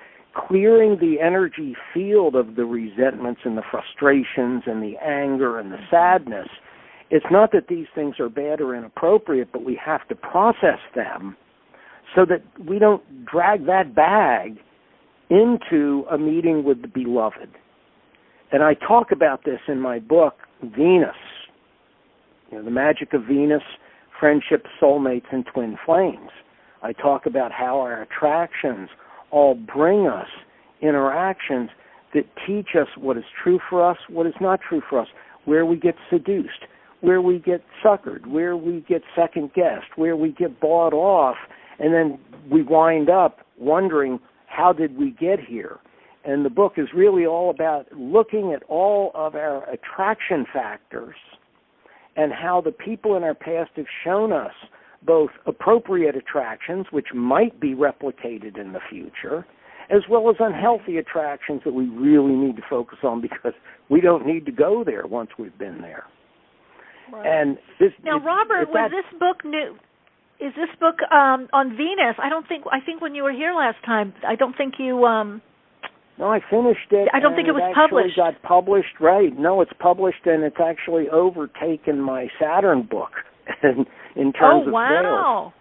S12: clearing the energy field of the resentments and the frustrations and the anger and the sadness. It's not that these things are bad or inappropriate, but we have to process them so that we don't drag that bag into a meeting with the beloved. And I talk about this in my book, Venus, The Magic of Venus, Friendship, Soulmates, and Twin Flames. I talk about how our attractions all bring us interactions that teach us what is true for us, what is not true for us, where we get seduced, where we get suckered, where we get second-guessed, where we get bought off, and then we wind up wondering, how did we get here? And the book is really all about looking at all of our attraction factors and how the people in our past have shown us both appropriate attractions, which might be replicated in the future, as well as unhealthy attractions that we really need to focus on because we don't need to go there once we've been there.
S9: Right.
S12: And
S9: now, Robert, was this book new? Is this book on Venus? I think when you were here last time, I don't think you.
S12: No, I finished it.
S9: I don't think it was published.
S12: It got published, right? No, it's published, and it's actually overtaken my Saturn book in terms of sales.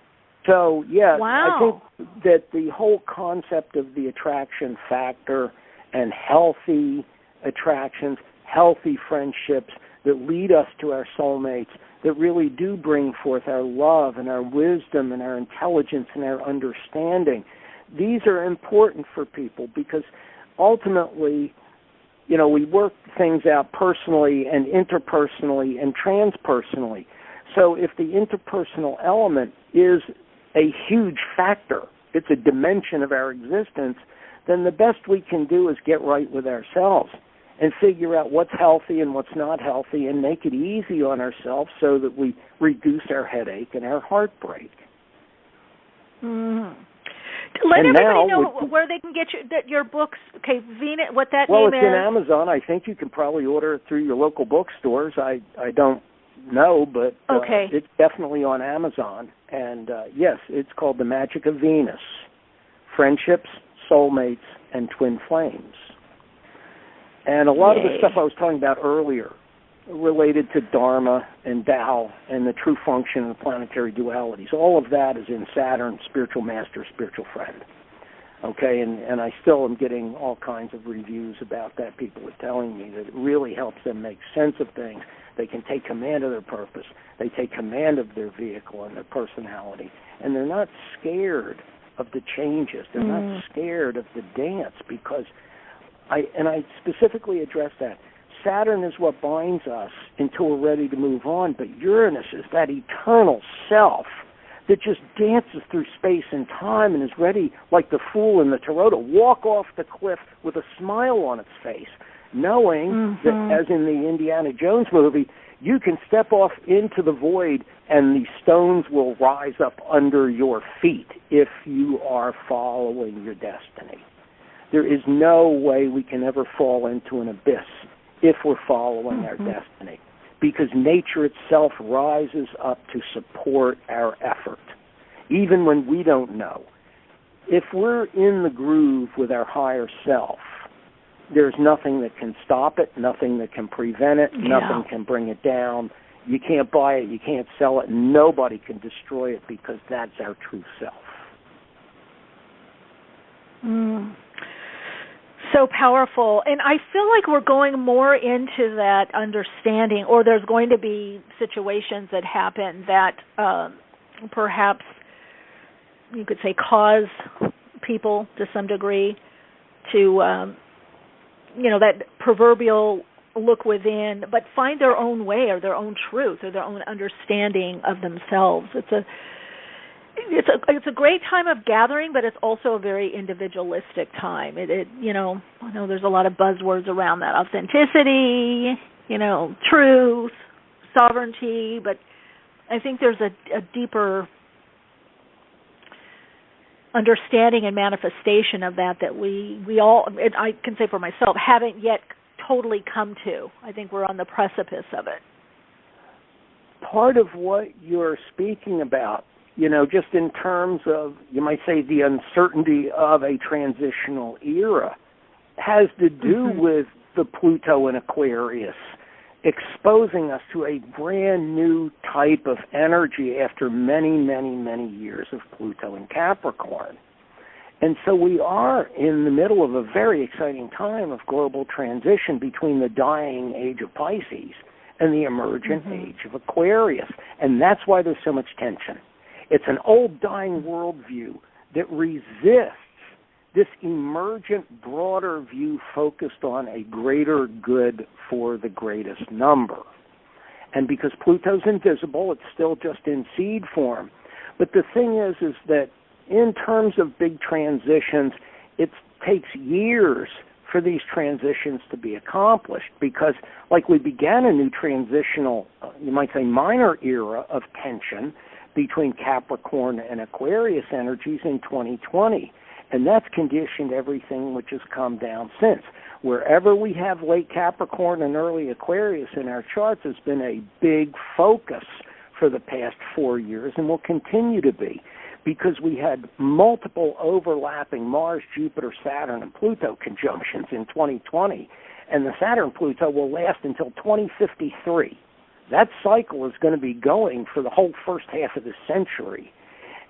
S12: So, yeah, I think that the whole concept of the attraction factor and healthy attractions, healthy friendships that lead us to our soulmates, that really do bring forth our love and our wisdom and our intelligence and our understanding, these are important for people because ultimately, we work things out personally and interpersonally and transpersonally. So if the interpersonal element is a huge factor, it's a dimension of our existence, then the best we can do is get right with ourselves and figure out what's healthy and what's not healthy and make it easy on ourselves so that we reduce our headache and our heartbreak.
S9: Mm. Let everybody know where they can get your books. Okay, Venus, what that name is.
S12: Well, it's in Amazon. I think you can probably order it through your local bookstores. I don't know, but it's definitely on Amazon. And, yes, it's called The Magic of Venus, Friendships, Soulmates, and Twin Flames. And a lot of the stuff I was talking about earlier related to Dharma and Tao and the true function of the planetary dualities, all of that is in Saturn, Spiritual Master, Spiritual Friend. Okay, and I still am getting all kinds of reviews about that. People are telling me that it really helps them make sense of things. They can take command of their purpose. They take command of their vehicle and their personality. And they're not scared of the changes. They're not scared of the dance, because I specifically address that. Saturn is what binds us until we're ready to move on, but Uranus is that eternal self that just dances through space and time and is ready, like the fool in the tarot, to walk off the cliff with a smile on its face, knowing that, as in the Indiana Jones movie, you can step off into the void and the stones will rise up under your feet if you are following your destiny. There is no way we can ever fall into an abyss if we're following our destiny, because nature itself rises up to support our effort, even when we don't know. If we're in the groove with our higher self, there's nothing that can stop it, nothing that can prevent it, nothing can bring it down. You can't buy it, you can't sell it, nobody can destroy it, because that's our true self.
S9: So powerful. And I feel like we're going more into that understanding, or there's going to be situations that happen that perhaps you could say cause people to some degree to, that proverbial look within, but find their own way or their own truth or their own understanding of themselves. It's a great time of gathering, but it's also a very individualistic time. I know there's a lot of buzzwords around that: authenticity, truth, sovereignty, but I think there's a deeper understanding and manifestation of that we all, I can say for myself, haven't yet totally come to. I think we're on the precipice of it.
S12: Part of what you're speaking about, just in terms of, you might say, the uncertainty of a transitional era, has to do with the Pluto in Aquarius exposing us to a brand new type of energy after many, many, many years of Pluto in Capricorn. And so we are in the middle of a very exciting time of global transition between the dying age of Pisces and the emergent age of Aquarius. And that's why there's so much tension. It's an old dying worldview that resists this emergent, broader view focused on a greater good for the greatest number. And because Pluto's invisible, it's still just in seed form. But the thing is that in terms of big transitions, it takes years for these transitions to be accomplished, because like we began a new transitional, you might say minor era of tension between Capricorn and Aquarius energies in 2020. And that's conditioned everything which has come down since. Wherever we have late Capricorn and early Aquarius in our charts has been a big focus for the past 4 years, and will continue to be, because we had multiple overlapping Mars, Jupiter, Saturn, and Pluto conjunctions in 2020, and the Saturn-Pluto will last until 2053. That cycle is going to be going for the whole first half of the century.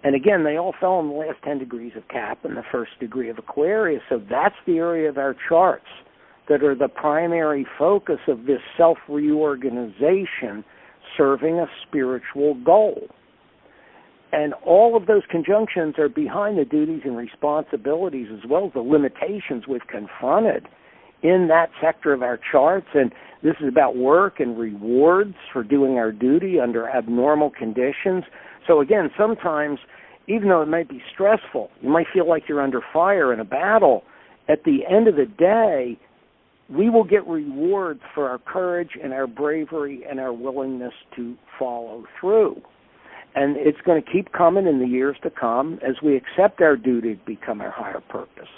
S12: And again, they all fell in the last 10 degrees of Cap and the first degree of Aquarius, so that's the area of our charts that are the primary focus of this self-reorganization serving a spiritual goal. And all of those conjunctions are behind the duties and responsibilities, as well as the limitations we've confronted in that sector of our charts. And this is about work and rewards for doing our duty under abnormal conditions. So again, sometimes, even though it might be stressful, you might feel like you're under fire in a battle, at the end of the day, we will get rewards for our courage and our bravery and our willingness to follow through. And it's going to keep coming in the years to come as we accept our duty to become our higher purpose.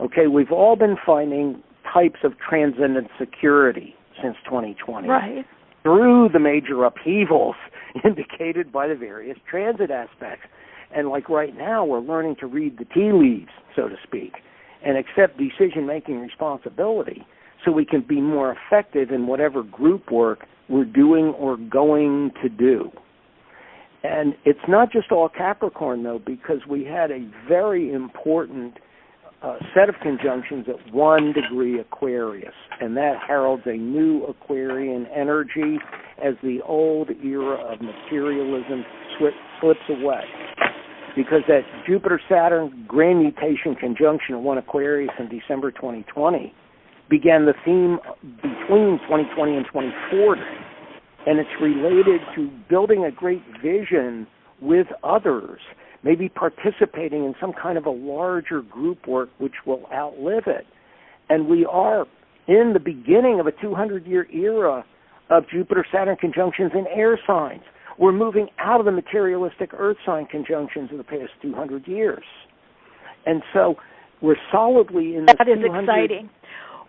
S12: Okay, we've all been finding types of transcendent security since 2020.
S9: Right.
S12: Through the major upheavals indicated by the various transit aspects. And like right now, we're learning to read the tea leaves, so to speak, and accept decision-making responsibility so we can be more effective in whatever group work we're doing or going to do. And it's not just all Capricorn, though, because we had a very important set of conjunctions at 1 degree Aquarius, and that heralds a new Aquarian energy as the old era of materialism slips away. because that Jupiter-Saturn grand mutation conjunction at 1 Aquarius in December 2020 began the theme between 2020 and 2040, and it's related to building a great vision with others, maybe participating in some kind of a larger group work which will outlive it. And we are in the beginning of a 200-year era of Jupiter-Saturn conjunctions in air signs. We're moving out of the materialistic earth sign conjunctions of the past 200 years. And so we're solidly in
S9: that is exciting.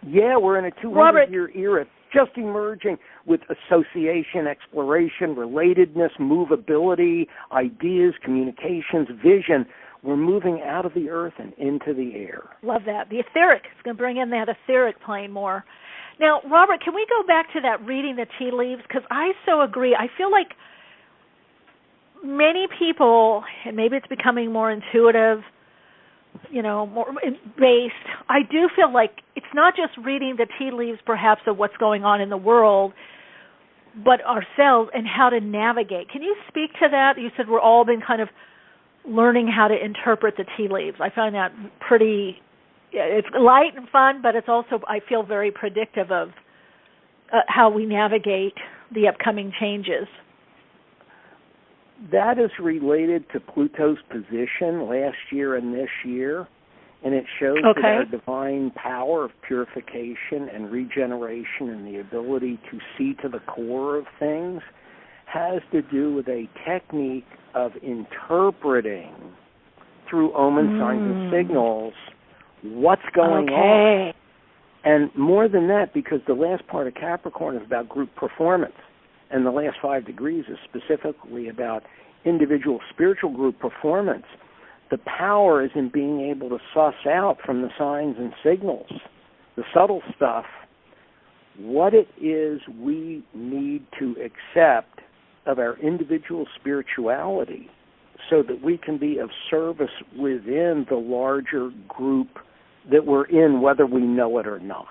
S12: Yeah, we're in a 200-year era, just emerging with association, exploration, relatedness, movability, ideas, communications, vision. We're moving out of the earth and into the air.
S9: Love that. The etheric. It's going to bring in that etheric plane more. Now, Robert, can we go back to that reading the tea leaves? Because I so agree. I feel like many people, and maybe it's becoming more intuitive, more based, I do feel like it's not just reading the tea leaves perhaps of what's going on in the world, but ourselves and how to navigate. Can you speak to that? You said we're all been kind of learning how to interpret the tea leaves. I find that pretty, it's light and fun, but it's also, I feel, very predictive of how we navigate the upcoming changes.
S12: That is related to Pluto's position last year and this year, and it shows that our divine power of purification and regeneration and the ability to see to the core of things has to do with a technique of interpreting through omen signs and signals what's going on. And more than that, because the last part of Capricorn is about group performance, and the last 5 degrees is specifically about individual spiritual group performance. The power is in being able to suss out from the signs and signals, the subtle stuff, what it is we need to accept of our individual spirituality so that we can be of service within the larger group that we're in, whether we know it or not.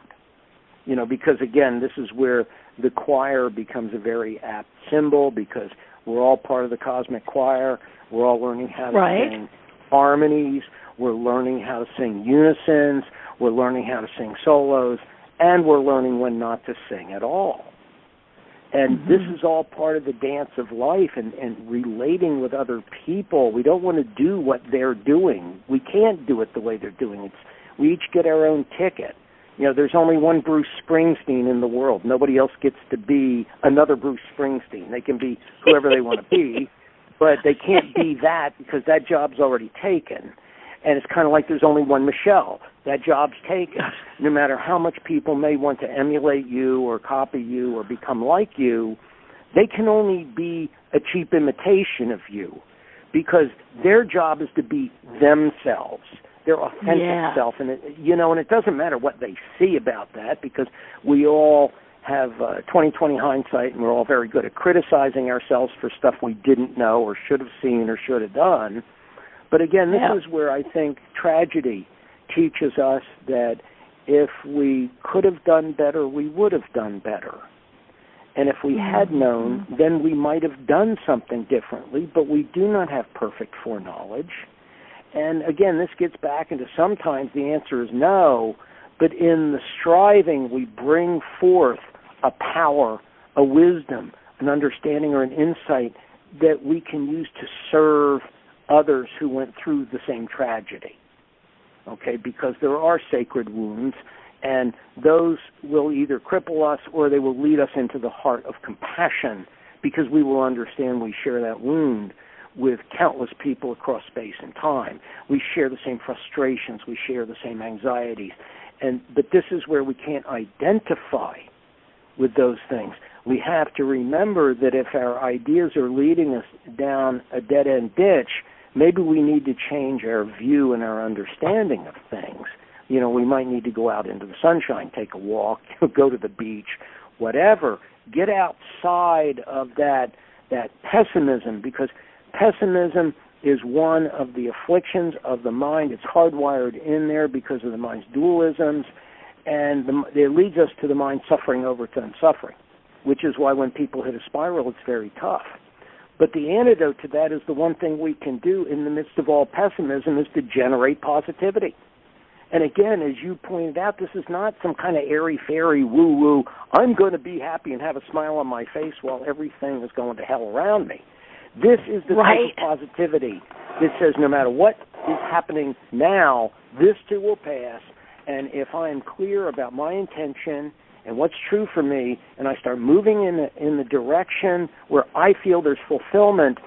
S12: Because, again, this is where the choir becomes a very apt symbol, because we're all part of the cosmic choir. We're all learning how to sing harmonies. We're learning how to sing unisons. We're learning how to sing solos. And we're learning when not to sing at all. And this is all part of the dance of life and relating with other people. We don't want to do what they're doing. We can't do it the way they're doing it. We each get our own ticket. There's only one Bruce Springsteen in the world. Nobody else gets to be another Bruce Springsteen. They can be whoever they want to be, but they can't be that because that job's already taken. And it's kind of like there's only one Michelle. That job's taken. No matter how much people may want to emulate you or copy you or become like you, they can only be a cheap imitation of you because their job is to be themselves, their authentic self. And it doesn't matter what they see about that, because we all have 20/20 hindsight, and we're all very good at criticizing ourselves for stuff we didn't know or should have seen or should have done. But again, this is where I think tragedy teaches us that if we could have done better, we would have done better. And if we had known, then we might have done something differently, but we do not have perfect foreknowledge. And again, this gets back into sometimes the answer is no, but in the striving, we bring forth a power, a wisdom, an understanding or an insight that we can use to serve others who went through the same tragedy. Okay, because there are sacred wounds, and those will either cripple us or they will lead us into the heart of compassion, because we will understand we share that wound with countless people across space and time. We share the same frustrations, we share the same anxieties, but this is where we can't identify with those things. We have to remember that if our ideas are leading us down a dead-end ditch, maybe we need to change our view and our understanding of things. We might need to go out into the sunshine, take a walk, go to the beach, whatever. Get outside of that pessimism, because pessimism is one of the afflictions of the mind. It's hardwired in there because of the mind's dualisms, and it leads us to the mind suffering over time suffering, which is why when people hit a spiral, it's very tough. But the antidote to that is the one thing we can do in the midst of all pessimism is to generate positivity. And again, as you pointed out, this is not some kind of airy-fairy woo-woo, I'm going to be happy and have a smile on my face while everything is going to hell around me. This is the type of positivity that says no matter what is happening now, this too will pass. And if I am clear about my intention and what's true for me, and I start moving in the direction where I feel there's fulfillment,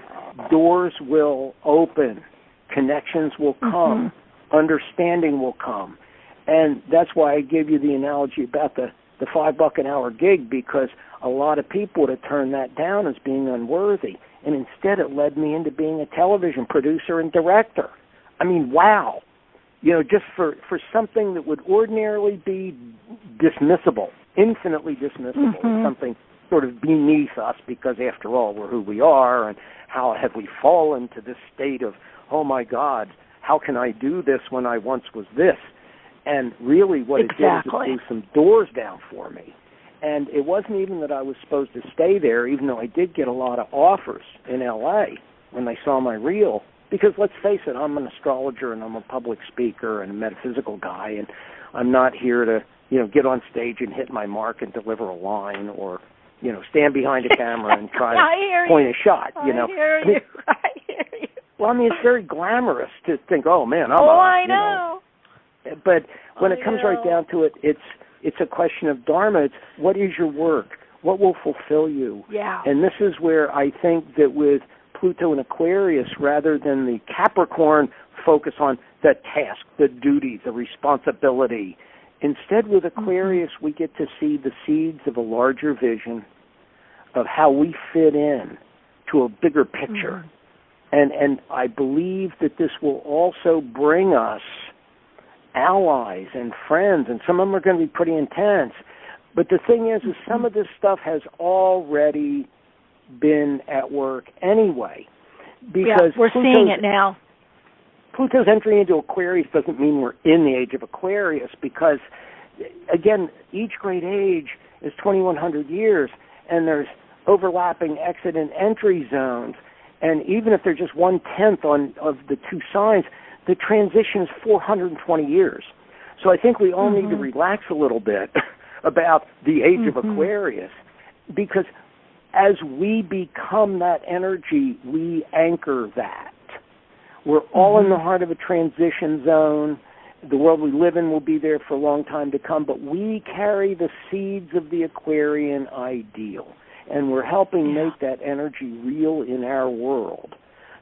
S12: doors will open, connections will come, understanding will come. And that's why I gave you the analogy about the $5 an hour gig, because a lot of people would have turned that down as being unworthy. And instead it led me into being a television producer and director. I mean, wow. You know, just for something that would ordinarily be dismissible, infinitely dismissible, something sort of beneath us, because after all, we're who we are, and how have we fallen to this state of, oh my God, how can I do this when I once was this? And really what it did is it blew some doors down for me. And it wasn't even that I was supposed to stay there, even though I did get a lot of offers in L.A. when they saw my reel. Because let's face it, I'm an astrologer and I'm a public speaker and a metaphysical guy, and I'm not here to, you know, get on stage and hit my mark and deliver a line, or, you know, stand behind a camera and try to point a shot. You know,
S9: I hear you.
S12: Well, I mean, it's very glamorous to think, oh man,
S9: I know.
S12: But when it comes right down to it, it's a question of dharma. It's what is your work? What will fulfill you?
S9: Yeah.
S12: And this is where I think that with Pluto and Aquarius, rather than the Capricorn focus on the task, the duty, the responsibility, instead with Aquarius we get to see the seeds of a larger vision of how we fit in to a bigger picture. And I believe that this will also bring us allies and friends, and some of them are going to be pretty intense. But the thing is some of this stuff has already been at work anyway. Because
S9: we're seeing it now.
S12: Pluto's entry into Aquarius doesn't mean we're in the age of Aquarius, because, again, each great age is 2,100 years, and there's overlapping exit and entry zones. And even if they're just 1/10 of the two signs, the transition is 420 years. So I think we all need to relax a little bit about the age of Aquarius, because as we become that energy, we anchor that. We're all in the heart of a transition zone. The world we live in will be there for a long time to come, but we carry the seeds of the Aquarian ideal, and we're helping make that energy real in our world.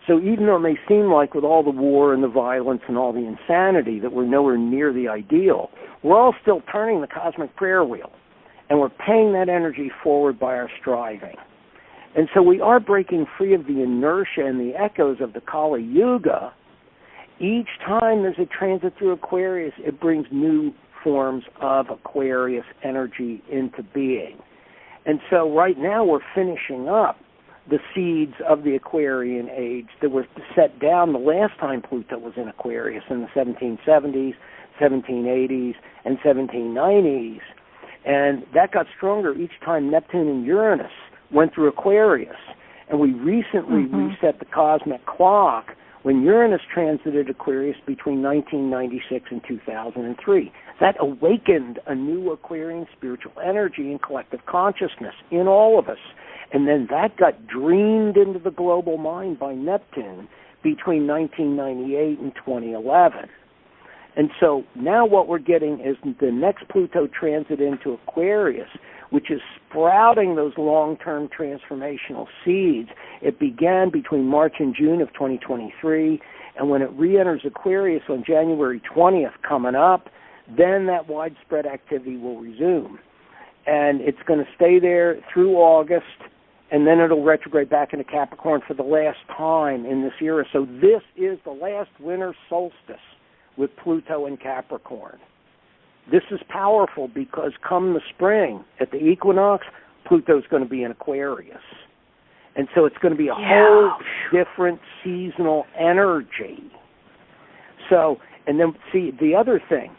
S12: So even though it may seem like with all the war and the violence and all the insanity that we're nowhere near the ideal, we're all still turning the cosmic prayer wheel, and we're paying that energy forward by our striving. And so we are breaking free of the inertia and the echoes of the Kali Yuga. Each time there's a transit through Aquarius, it brings new forms of Aquarius energy into being. And so right now we're finishing up the seeds of the Aquarian age that were set down the last time Pluto was in Aquarius in the 1770s, 1780s, and 1790s. And that got stronger each time Neptune and Uranus went through Aquarius. And we recently reset the cosmic clock when Uranus transited Aquarius between 1996 and 2003. That awakened a new Aquarian spiritual energy and collective consciousness in all of us. And then that got dreamed into the global mind by Neptune between 1998 and 2011. And so now what we're getting is the next Pluto transit into Aquarius, which is sprouting those long-term transformational seeds. It began between March and June of 2023, and when it re-enters Aquarius on January 20th coming up, then that widespread activity will resume. And it's going to stay there through August, and then it'll retrograde back into Capricorn for the last time in this era. So this is the last winter solstice with Pluto in Capricorn. This is powerful because come the spring, at the equinox, Pluto's going to be in Aquarius. And so it's going to be a whole different seasonal energy. So, and then, see, the other thing,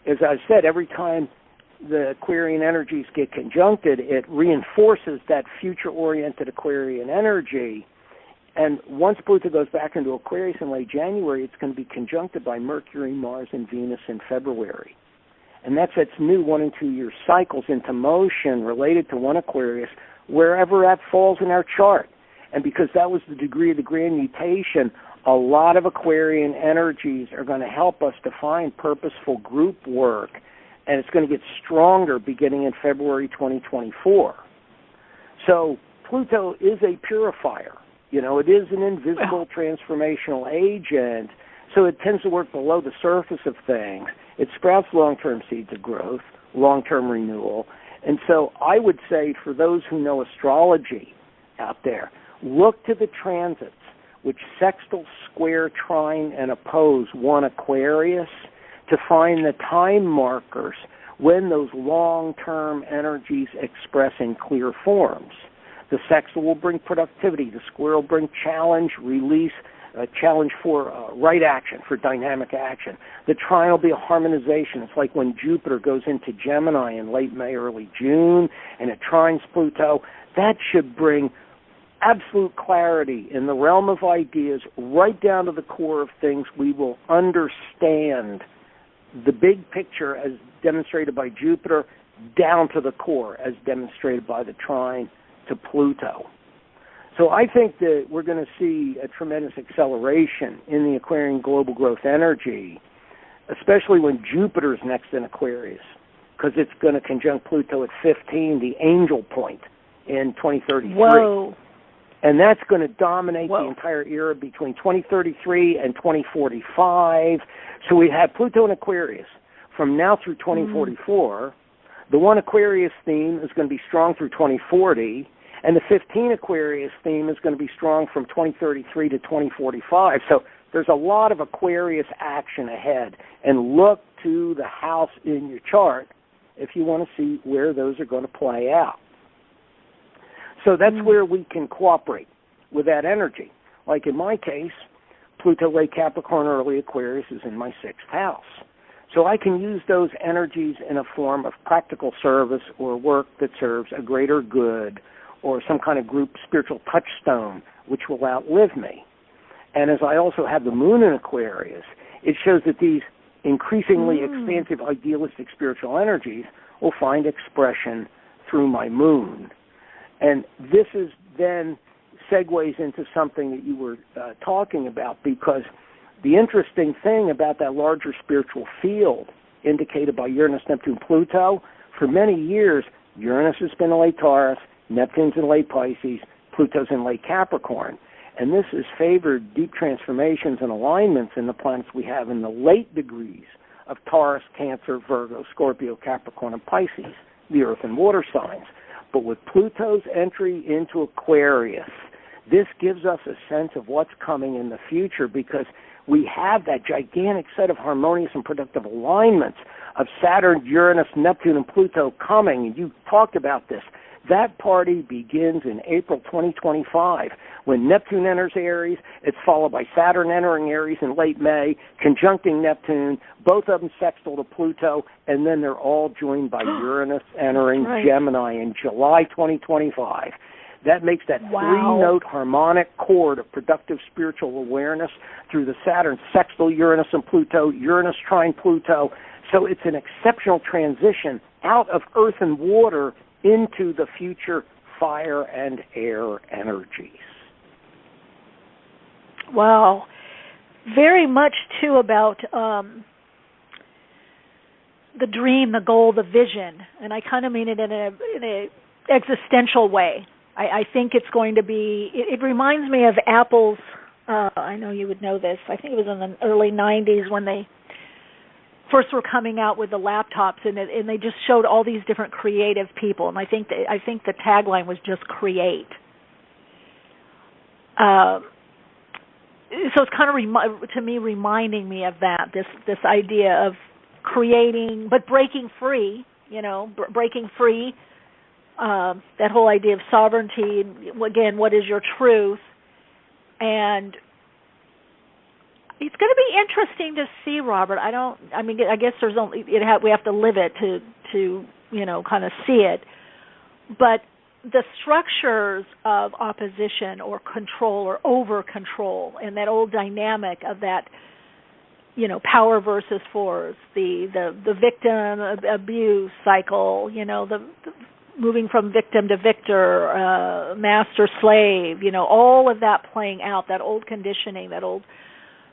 S12: as I said, every time the Aquarian energies get conjuncted, it reinforces that future-oriented Aquarian energy And once Pluto goes back into Aquarius in late January, it's going to be conjuncted by Mercury, Mars, and Venus in February. And that sets new 1 and 2 year cycles into motion related to 1 Aquarius, wherever that falls in our chart. And because that was the degree of the grand mutation, a lot of Aquarian energies are going to help us define purposeful group work, and it's going to get stronger beginning in February 2024. So Pluto is a purifier. You know, it is an invisible transformational agent, so it tends to work below the surface of things. It sprouts long-term seeds of growth, long-term renewal. And so I would say for those who know astrology out there, look to the transits which sextile, square, trine, and oppose 1 Aquarius to find the time markers when those long-term energies express in clear forms. The sextile will bring productivity. The square will bring challenge, release, challenge for right action, for dynamic action. The trine will be a harmonization. It's like when Jupiter goes into Gemini in late May, early June, and it trines Pluto. That should bring absolute clarity in the realm of ideas right down to the core of things. We will understand the big picture as demonstrated by Jupiter down to the core as demonstrated by the trine to Pluto. So I think that we're going to see a tremendous acceleration in the Aquarian global growth energy, especially when Jupiter's next in Aquarius, because it's going to conjunct Pluto at 15, the angel point, in 2033.
S9: Whoa.
S12: And that's going to dominate the entire era between 2033 and 2045. So we have Pluto in Aquarius from now through 2044. The 1 Aquarius theme is going to be strong through 2040. And the 15 Aquarius theme is going to be strong from 2033 to 2045. So there's a lot of Aquarius action ahead. And look to the house in your chart if you want to see where those are going to play out. So that's where we can cooperate with that energy. Like in my case, Pluto late Capricorn, early Aquarius is in my 6th house. So I can use those energies in a form of practical service or work that serves a greater good or some kind of group spiritual touchstone which will outlive me. And as I also have the moon in Aquarius, it shows that these increasingly expansive idealistic spiritual energies will find expression through my moon. And this is then segues into something that you were talking about, because the interesting thing about that larger spiritual field indicated by Uranus, Neptune, Pluto, for many years, Uranus has been in late Taurus, Neptune's in late Pisces, Pluto's in late Capricorn. And this has favored deep transformations and alignments in the planets we have in the late degrees of Taurus, Cancer, Virgo, Scorpio, Capricorn, and Pisces, the earth and water signs. But with Pluto's entry into Aquarius, this gives us a sense of what's coming in the future, because we have that gigantic set of harmonious and productive alignments of Saturn, Uranus, Neptune, and Pluto coming. And you talked about this. That party begins in April 2025 when Neptune enters Aries. It's followed by Saturn entering Aries in late May, conjuncting Neptune, both of them sextile to Pluto, and then they're all joined by Uranus entering Gemini in July 2025. That makes that three-note harmonic chord of productive spiritual awareness through the Saturn sextile Uranus and Pluto, Uranus trine Pluto. So it's an exceptional transition out of earth and water into the future fire and air energies.
S9: Wow. Very much, too, about the dream, the goal, the vision. And I kind of mean it in a existential way. I think it's going to be, it reminds me of Apple's, I know you would know this, I think it was in the early 90s when they first were coming out with the laptops, and they just showed all these different creative people, and I think the tagline was just create. So it's kind of to me reminding me of that, this idea of creating but breaking free, breaking free. That whole idea of sovereignty, again, what is your truth? And it's going to be interesting to see, Robert. I guess there's only we have to live it to kind of see it. But the structures of opposition or control or over control, and that old dynamic of that, power versus force, the victim abuse cycle, the moving from victim to victor, master slave, all of that playing out, that old conditioning, that old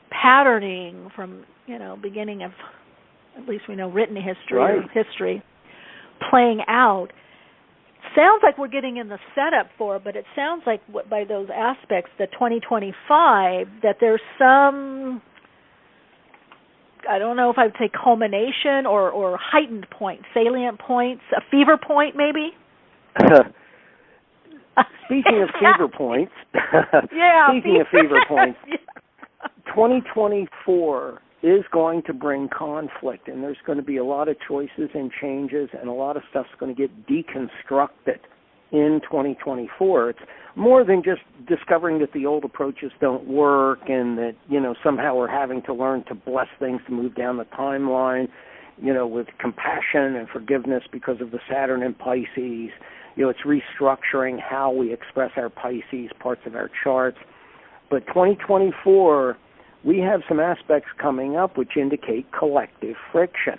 S9: patterning from, beginning of, at least we know, written history,
S12: right.
S9: or history, playing out. Sounds like we're getting in the setup for it, but it sounds like by those aspects, the 2025, that there's some, I don't know if I'd say culmination or heightened point, salient points, a fever point maybe?
S12: Speaking of fever points,
S9: speaking
S12: of fever points, 2024 is going to bring conflict, and there's going to be a lot of choices and changes, and a lot of stuff's going to get deconstructed in 2024. It's more than just discovering that the old approaches don't work and that, somehow we're having to learn to bless things to move down the timeline, with compassion and forgiveness because of the Saturn in Pisces. It's restructuring how we express our Pisces parts of our charts. But 2024, we have some aspects coming up which indicate collective friction.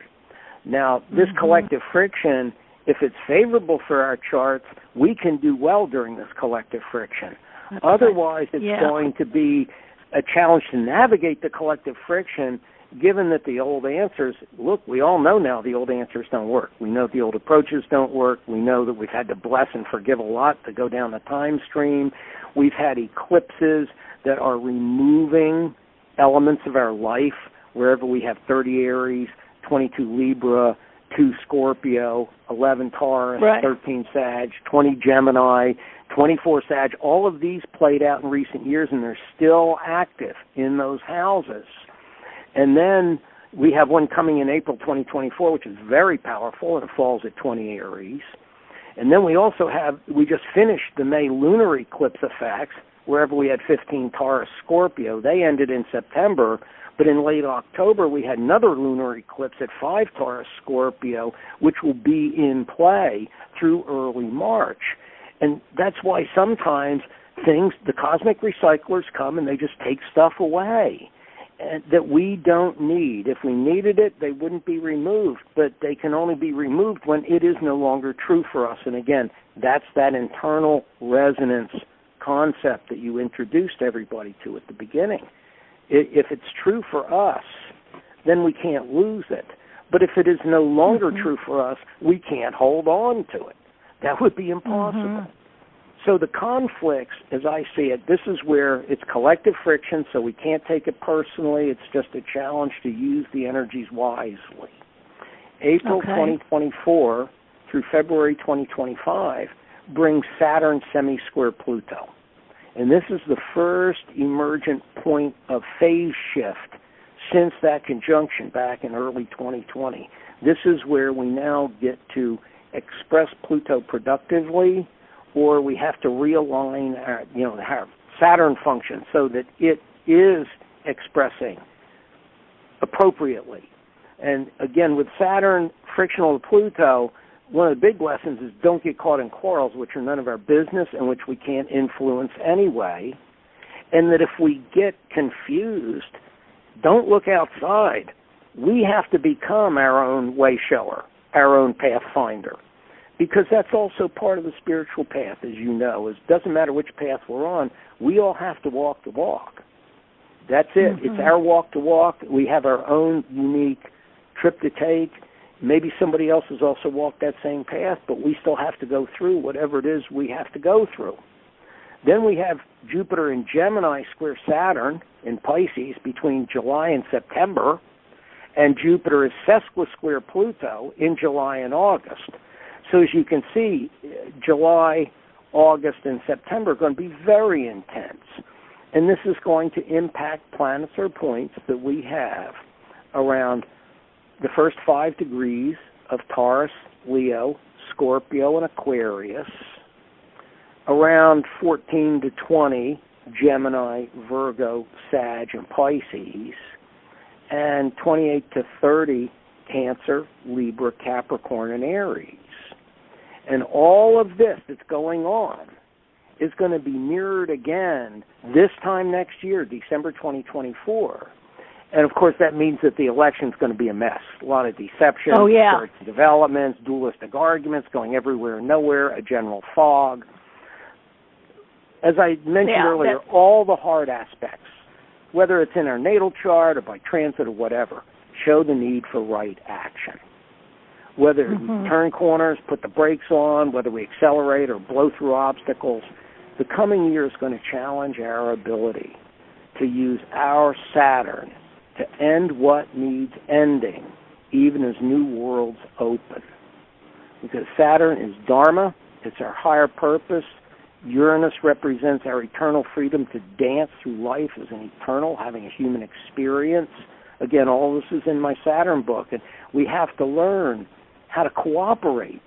S12: Now, this collective friction, if it's favorable for our charts, we can do well during this collective friction.
S9: That's
S12: Otherwise,
S9: right.
S12: It's going to be a challenge to navigate the collective friction, given that the old answers, look, we all know now the old answers don't work. We know the old approaches don't work. We know that we've had to bless and forgive a lot to go down the time stream. We've had eclipses that are removing elements of our life, wherever we have 30 Aries, 22 Libra, 2 Scorpio, 11 Taurus,
S9: right.
S12: 13 Sag, 20 Gemini, 24 Sag. All of these played out in recent years, and they're still active in those houses. And then we have one coming in April 2024, which is very powerful, and it falls at 20 Aries. And then we also we just finished the May lunar eclipse effects, wherever we had 15 Taurus Scorpio. They ended in September, but in late October we had another lunar eclipse at 5 Taurus Scorpio, which will be in play through early March. And that's why sometimes the cosmic recyclers come and they just take stuff away that we don't need. If we needed it, they wouldn't be removed, but they can only be removed when it is no longer true for us. And again, that's that internal resonance concept that you introduced everybody to at the beginning. If it's true for us, then we can't lose it. But if it is no longer true for us, we can't hold on to it. That would be impossible. So the conflicts, as I see it, this is where it's collective friction, so we can't take it personally. It's just a challenge to use the energies wisely. April 2024 through February 2025 brings Saturn semi-square Pluto. And this is the first emergent point of phase shift since that conjunction back in early 2020. This is where we now get to express Pluto productively, or we have to realign our Saturn function so that it is expressing appropriately. And again, with Saturn frictional to Pluto, one of the big lessons is don't get caught in quarrels, which are none of our business and which we can't influence anyway. And that if we get confused, don't look outside. We have to become our own way shower, our own pathfinder. Because that's also part of the spiritual path, as you know. It doesn't matter which path we're on, we all have to walk the walk. That's it. It's our walk to walk. We have our own unique trip to take. Maybe somebody else has also walked that same path, but we still have to go through whatever it is we have to go through. Then we have Jupiter in Gemini square Saturn in Pisces between July and September, and Jupiter is sesqui-square Pluto in July and August. So as you can see, July, August, and September are going to be very intense. And this is going to impact planets or points that we have around the first 5 degrees of Taurus, Leo, Scorpio, and Aquarius, around 14 to 20, Gemini, Virgo, Sag, and Pisces, and 28 to 30, Cancer, Libra, Capricorn, and Aries. And all of this that's going on is going to be mirrored again this time next year, December 2024. And, of course, that means that the election's going to be a mess. A lot of deception, developments, dualistic arguments going everywhere and nowhere, a general fog. As I mentioned earlier, all the hard aspects, whether it's in our natal chart or by transit or whatever, show the need for right action. Whether we turn corners, put the brakes on, whether we accelerate or blow through obstacles, the coming year is going to challenge our ability to use our Saturn to end what needs ending, even as new worlds open. Because Saturn is Dharma, it's our higher purpose. Uranus represents our eternal freedom to dance through life as an eternal, having a human experience. Again, all this is in my Saturn book, and we have to learn how to cooperate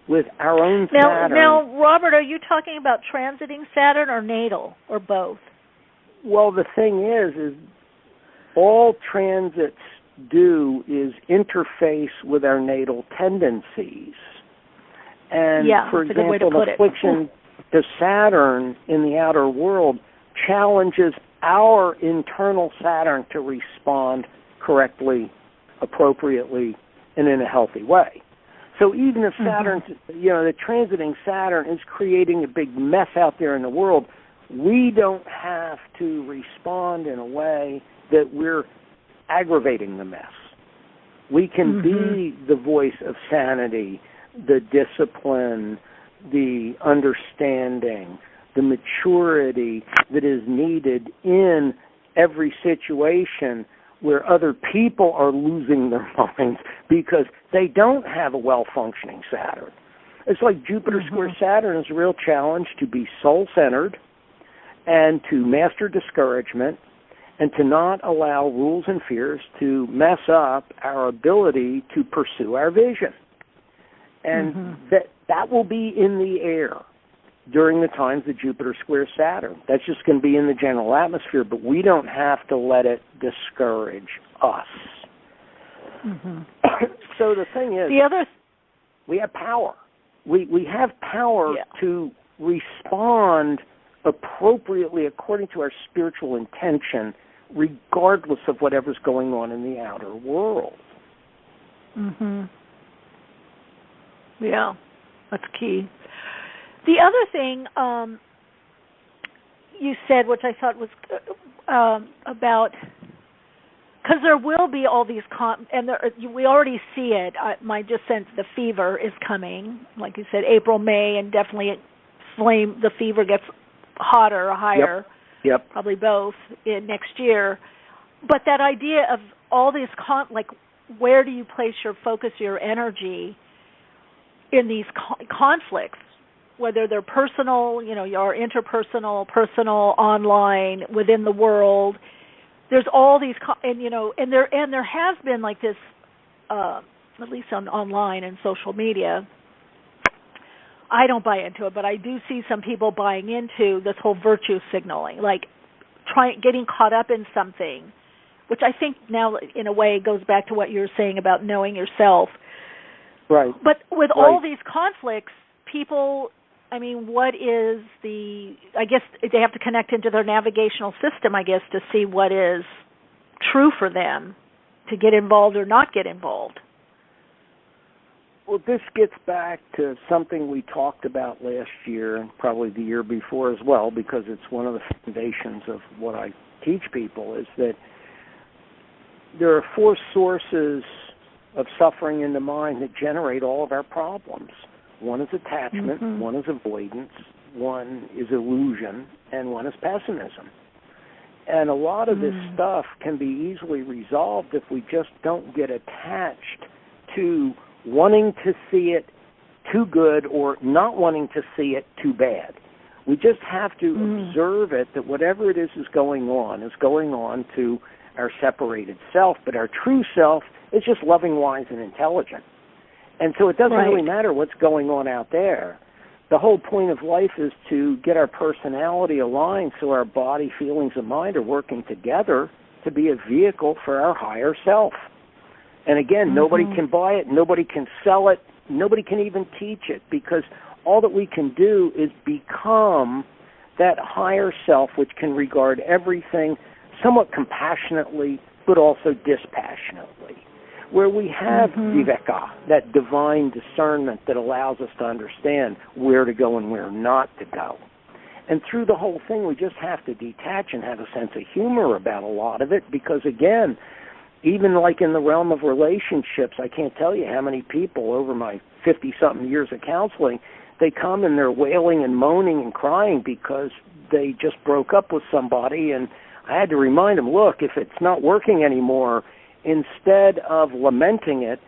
S12: with our own Saturn.
S9: Now, Robert, are you talking about transiting Saturn or natal, or both?
S12: Well, the thing is all transits do is interface with our natal tendencies. And, for example, the affliction to Saturn in the outer world challenges our internal Saturn to respond correctly, appropriately, and in a healthy way. So even if Saturn, the transiting Saturn is creating a big mess out there in the world, we don't have to respond in a way that we're aggravating the mess. We can be the voice of sanity, the discipline, the understanding, the maturity that is needed in every situation where other people are losing their minds because they don't have a well-functioning Saturn. It's like Jupiter square Saturn is a real challenge to be soul-centered and to master discouragement and to not allow rules and fears to mess up our ability to pursue our vision. And that will be in the air during the times of Jupiter square Saturn. That's just going to be in the general atmosphere, but we don't have to let it discourage us. So the thing is, we have power. We have power to respond appropriately according to our spiritual intention, regardless of whatever's going on in the outer world.
S9: Yeah, that's key. The other thing you said, which I thought was about, because there will be all these, we already see it. My just sense the fever is coming, like you said, April, May, and definitely the fever gets hotter or higher.
S12: Yep.
S9: Probably both in next year. But that idea of all these, where do you place your focus, your energy in these conflicts, whether they're personal, your interpersonal, personal, online, within the world. There's all these, and there has been like this, at least online and social media. I don't buy into it, but I do see some people buying into this whole virtue signaling, like getting caught up in something, which I think now, in a way, goes back to what you were saying about knowing yourself.
S12: Right.
S9: But with all these conflicts, people, what is I guess they have to connect into their navigational system, I guess, to see what is true for them, to get involved or not get involved.
S12: Well, this gets back to something we talked about last year and probably the year before as well, because it's one of the foundations of what I teach people, is that there are 4 sources of suffering in the mind that generate all of our problems. One is attachment, one is avoidance, one is illusion, and one is pessimism. And a lot of this stuff can be easily resolved if we just don't get attached to wanting to see it too good or not wanting to see it too bad. We just have to observe it, that whatever it is going on to our separated self, but our true self is just loving, wise, and intelligent. And so it doesn't really matter what's going on out there. The whole point of life is to get our personality aligned so our body, feelings, and mind are working together to be a vehicle for our higher self. And again, nobody can buy it, nobody can sell it, nobody can even teach it, because all that we can do is become that higher self which can regard everything somewhat compassionately but also dispassionately, where we have viveka, that divine discernment that allows us to understand where to go and where not to go. And through the whole thing, we just have to detach and have a sense of humor about a lot of it, because, again, even like in the realm of relationships, I can't tell you how many people over my 50-something years of counseling, they come and they're wailing and moaning and crying because they just broke up with somebody, and I had to remind them, look, if it's not working anymore, instead of lamenting it,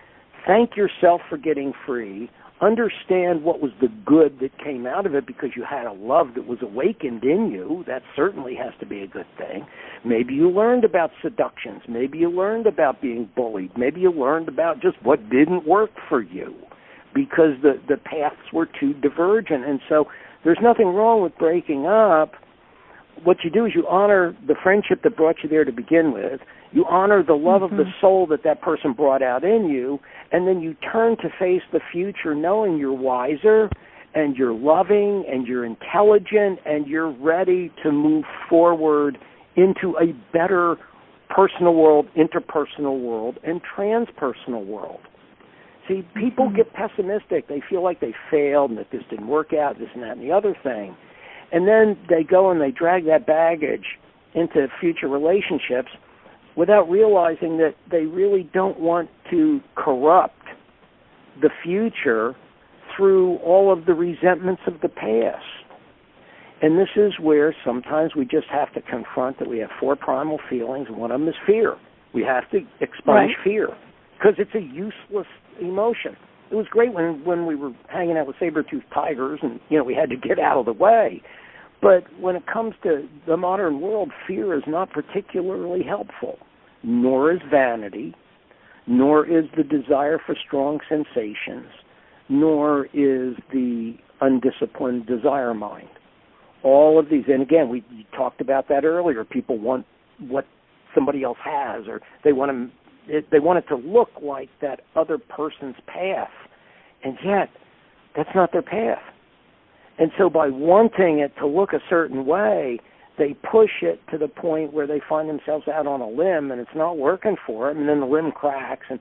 S12: thank yourself for getting free. Understand what was the good that came out of it, because you had a love that was awakened in you. That certainly has to be a good thing. Maybe you learned about seductions. Maybe you learned about being bullied. Maybe you learned about just what didn't work for you because the paths were too divergent. And so there's nothing wrong with breaking up. What you do is you honor the friendship that brought you there to begin with. You honor the love of the soul that person brought out in you, and then you turn to face the future knowing you're wiser and you're loving and you're intelligent and you're ready to move forward into a better personal world, interpersonal world, and transpersonal world. See, people get pessimistic. They feel like they failed and that this didn't work out, this and that and the other thing. And then they go and they drag that baggage into future relationships without realizing that they really don't want to corrupt the future through all of the resentments of the past. And this is where sometimes we just have to confront that we have 4 primal feelings, and one of them is fear. We have to expunge fear, because it's a useless emotion. It was great when we were hanging out with saber-toothed tigers and, we had to get out of the way. But when it comes to the modern world, fear is not particularly helpful, nor is vanity, nor is the desire for strong sensations, nor is the undisciplined desire mind. All of these, and again, we talked about that earlier, people want what somebody else has, or they want it to look like that other person's path, and yet that's not their path. And so by wanting it to look a certain way, they push it to the point where they find themselves out on a limb and it's not working for them, and then the limb cracks and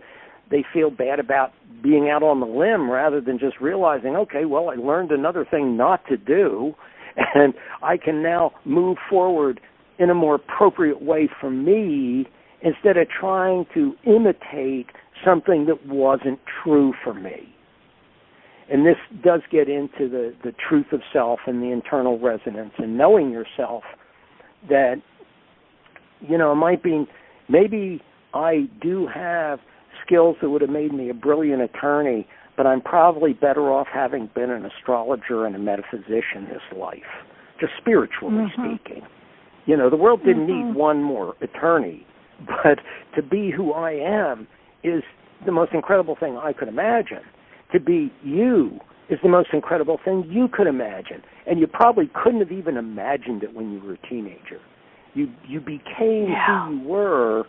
S12: they feel bad about being out on the limb rather than just realizing, okay, well, I learned another thing not to do, and I can now move forward in a more appropriate way for me instead of trying to imitate something that wasn't true for me. And this does get into the truth of self and the internal resonance and knowing yourself that, it might be, maybe I do have skills that would have made me a brilliant attorney, but I'm probably better off having been an astrologer and a metaphysician this life, just spiritually speaking. The world didn't need one more attorney, but to be who I am is the most incredible thing I could imagine. To be you is the most incredible thing you could imagine. And you probably couldn't have even imagined it when you were a teenager. You became who you were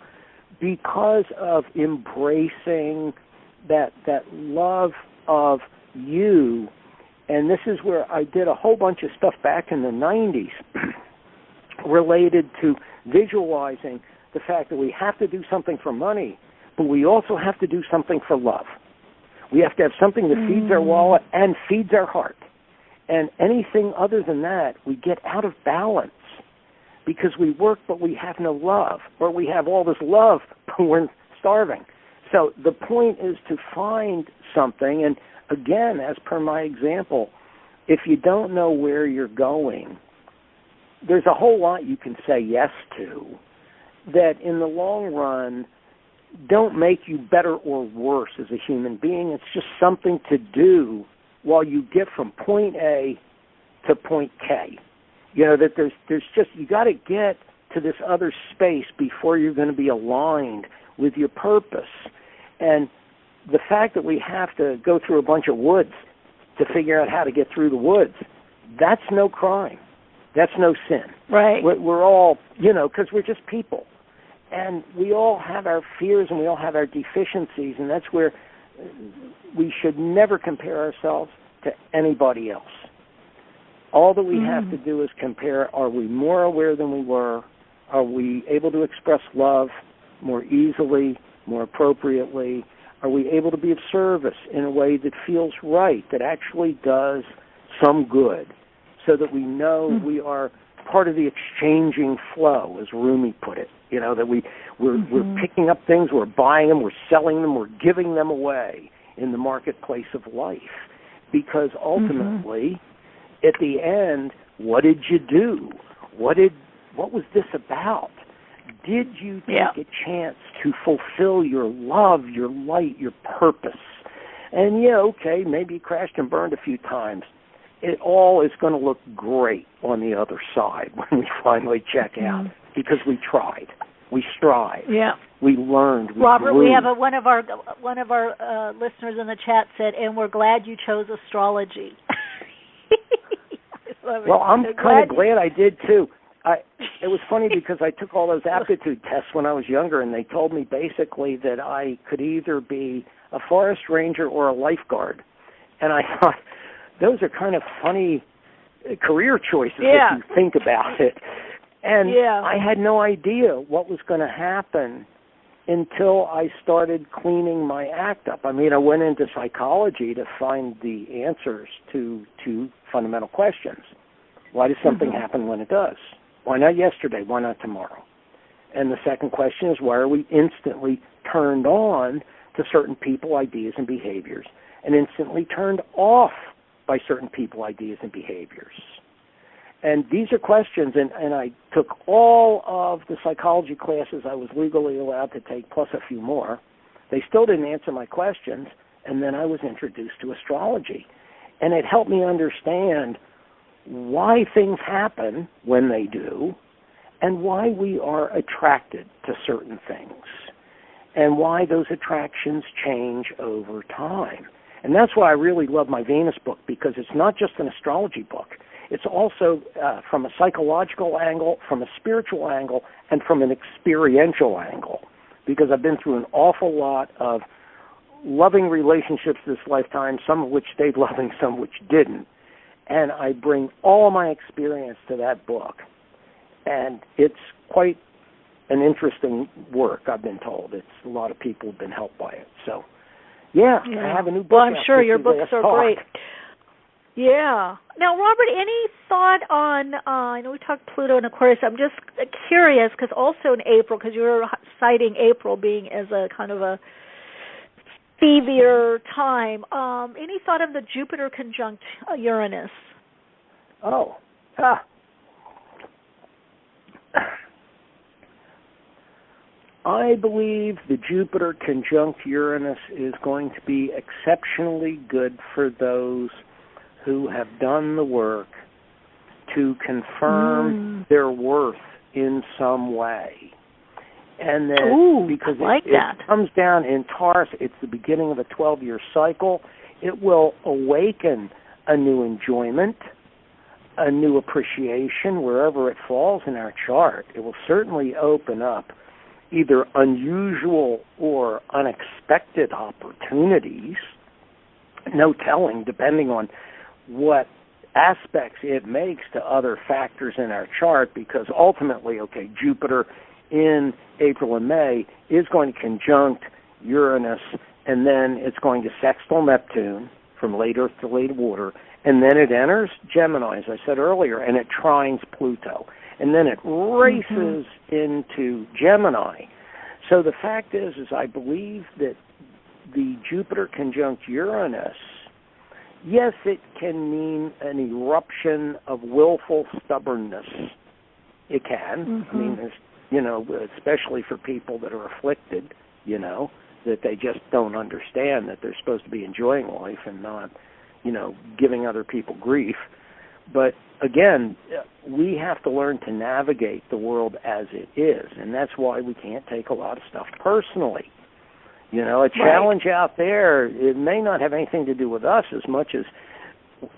S12: because of embracing that love of you. And this is where I did a whole bunch of stuff back in the 90s related to visualizing the fact that we have to do something for money, but we also have to do something for love. We have to have something that feeds our wallet and feeds our heart. And anything other than that, we get out of balance because we work but we have no love, or we have all this love but we're starving. So the point is to find something, and again, as per my example, if you don't know where you're going, there's a whole lot you can say yes to that in the long run don't make you better or worse as a human being. It's just something to do while you get from point A to point K. That there's just, you got to get to this other space before you're going to be aligned with your purpose. And the fact that we have to go through a bunch of woods to figure out how to get through the woods, that's no crime. That's no sin.
S9: Right.
S12: We're all, because we're just people. And we all have our fears and we all have our deficiencies, and that's where we should never compare ourselves to anybody else. All that we have to do is compare, are we more aware than we were? Are we able to express love more easily, more appropriately? Are we able to be of service in a way that feels right, that actually does some good, so that we know we are part of the exchanging flow, as Rumi put it, that we're picking up things, we're buying them, we're selling them, we're giving them away in the marketplace of life. Because ultimately, at the end, what did you do? What was this about? Did you take a chance to fulfill your love, your light, your purpose? And maybe you crashed and burned a few times. It all is going to look great on the other side when we finally check out, because we tried, we strived, we learned, we
S9: Robert,
S12: grew.
S9: we have one of our listeners in the chat said, and we're glad you chose astrology.
S12: Well, I'm kind of glad I did too. It was funny because I took all those aptitude tests when I was younger, and they told me basically that I could either be a forest ranger or a lifeguard. And I thought, those are kind of funny career choices if you think about it. And I had no idea what was going to happen until I started cleaning my act up. I mean, I went into psychology to find the answers to two fundamental questions. Why does something happen when it does? Why not yesterday? Why not tomorrow? And the second question is, why are we instantly turned on to certain people, ideas, and behaviors, and instantly turned off by certain people, ideas, and behaviors? And these are questions, and I took all of the psychology classes I was legally allowed to take, plus a few more. They still didn't answer my questions, and then I was introduced to astrology. And it helped me understand why things happen when they do, and why we are attracted to certain things, and why those attractions change over time. And that's why I really love my Venus book, because it's not just an astrology book. It's also from a psychological angle, from a spiritual angle, and from an experiential angle, because I've been through an awful lot of loving relationships this lifetime, some of which stayed loving, some of which didn't. And I bring all my experience to that book. And it's quite an interesting work, I've been told. A lot of people have been helped by it. So, I have a new book.
S9: Well, I'm sure your books are great. Yeah. Now, Robert, any thought on, I know we talked Pluto and Aquarius, I'm just curious, because also in April, because you were citing April being as a kind of a thievier time, any thought of the Jupiter conjunct Uranus?
S12: I believe the Jupiter conjunct Uranus is going to be exceptionally good for those who have done the work to confirm their worth in some way. And then, because it comes down in Taurus, it's the beginning of a 12-year cycle, it will awaken a new enjoyment, a new appreciation wherever it falls in our chart. It will certainly open up either unusual or unexpected opportunities, no telling, depending on what aspects it makes to other factors in our chart, because ultimately, Jupiter in April and May is going to conjunct Uranus, and then it's going to sextile Neptune from late Earth to late water, and then it enters Gemini, as I said earlier, and it trines Pluto, and then it races into Gemini. So the fact is I believe that the Jupiter conjunct Uranus, yes, it can mean an eruption of willful stubbornness. It can. I mean, especially for people that are afflicted, that they just don't understand that they're supposed to be enjoying life and not, giving other people grief. But again, we have to learn to navigate the world as it is, and that's why we can't take a lot of stuff personally. A challenge out there, it may not have anything to do with us as much as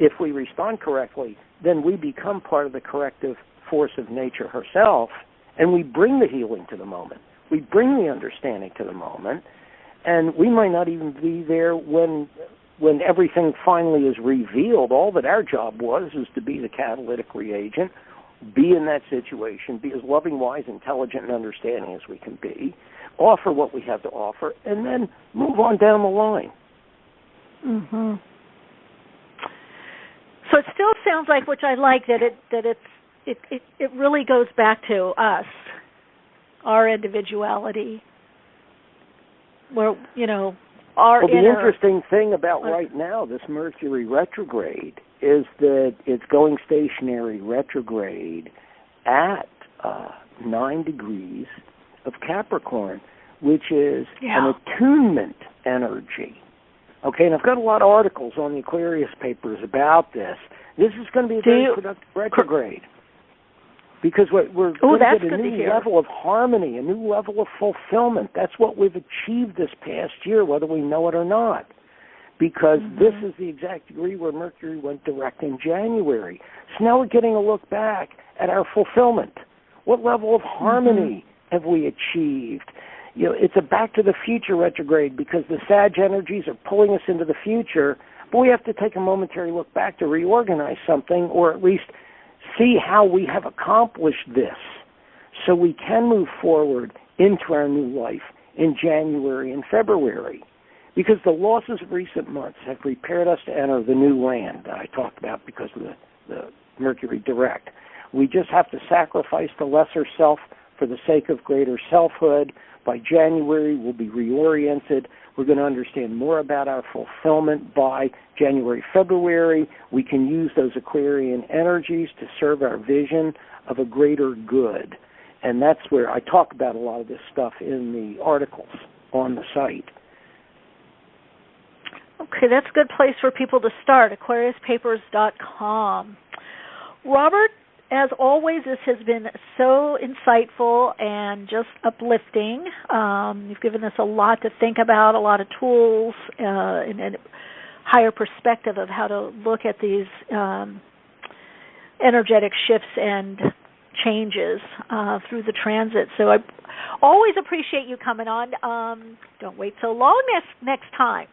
S12: if we respond correctly, then we become part of the corrective force of nature herself, and we bring the healing to the moment. We bring the understanding to the moment, And we might not even be there when everything finally is revealed. All that our job was is to be the catalytic reagent, be in that situation, be as loving, wise, intelligent, and understanding as we can be, offer what we have to offer, and then move on down the line.
S9: Mm-hmm. So it still sounds like, which I like, that it really goes back to us, our individuality, where, our
S12: Well, the interesting thing about right now, this Mercury retrograde, is that it's going stationary retrograde at 9 degrees of Capricorn, which is an attunement energy. Okay, and I've got a lot of articles on the Aquarius papers about this. This is going to be a very productive retrograde. Because we're going to get a new level of harmony, a new level of fulfillment. That's what we've achieved this past year, whether we know it or not. Because this is the exact degree where Mercury went direct in January. So now we're getting a look back at our fulfillment. What level of harmony have we achieved? It's a back to the future retrograde because the Sag energies are pulling us into the future, but we have to take a momentary look back to reorganize something, or at least see how we have accomplished this so we can move forward into our new life in January and February. Because the losses of recent months have prepared us to enter the new land that I talked about because of the Mercury direct. We just have to sacrifice the lesser self for the sake of greater selfhood. By January, we'll be reoriented. We're going to understand more about our fulfillment by January, February. We can use those Aquarian energies to serve our vision of a greater good. And that's where I talk about a lot of this stuff in the articles on the site.
S9: Okay, that's a good place for people to start, AquariusPapers.com. Robert, as always, this has been so insightful and just uplifting. You've given us a lot to think about, a lot of tools, and a higher perspective of how to look at these energetic shifts and changes through the transit. So I always appreciate you coming on. Don't wait so long next time.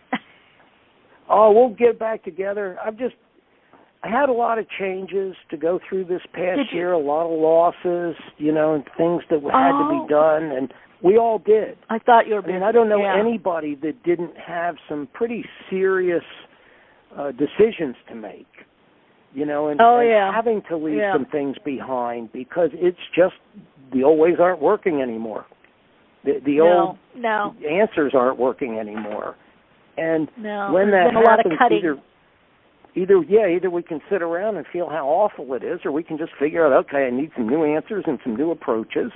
S12: Oh, we'll get back together. I had a lot of changes to go through this past year, a lot of losses, and things that had to be done, and we all did.
S9: I thought you were busy.
S12: I don't know anybody that didn't have some pretty serious decisions to make, and having to leave some things behind because it's just the old ways aren't working anymore. The old answers aren't working anymore. And when that happens, either we can sit around and feel how awful it is, or we can just figure out, okay, I need some new answers and some new approaches,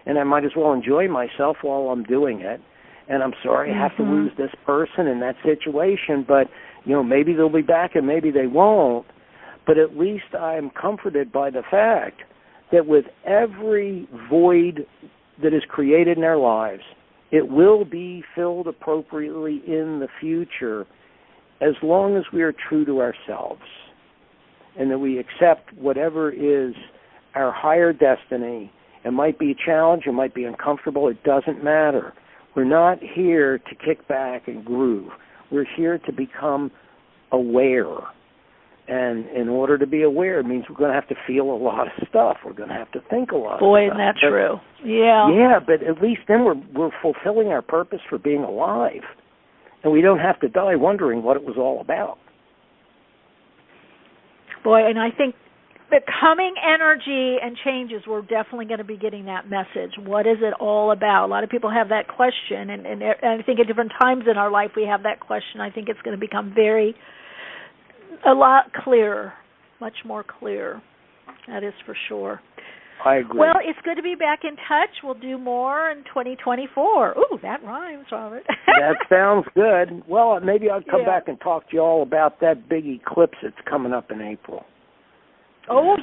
S12: and I might as well enjoy myself while I'm doing it. And I'm sorry I have to lose this person in that situation, but maybe they'll be back and maybe they won't. But at least I'm comforted by the fact that with every void that is created in our lives, it will be filled appropriately in the future as long as we are true to ourselves and that we accept whatever is our higher destiny. It might be a challenge, it might be uncomfortable, it doesn't matter. We're not here to kick back and groove. We're here to become aware. And in order to be aware, it means we're going to have to feel a lot of stuff. We're going to have to think a lot of stuff.
S9: Boy, isn't that true? Yeah.
S12: Yeah, but at least then we're fulfilling our purpose for being alive. And we don't have to die wondering what it was all about.
S9: Boy, and I think the coming energy and changes, we're definitely going to be getting that message. What is it all about? A lot of people have that question, and I think at different times in our life we have that question. I think it's going to become a lot clearer, much more clear. That is for sure.
S12: I agree.
S9: Well, it's good to be back in touch. We'll do more in 2024. Ooh, that rhymes, Robert.
S12: That sounds good. Well, maybe I'll come back and talk to you all about that big eclipse that's coming up in April.
S9: Oh,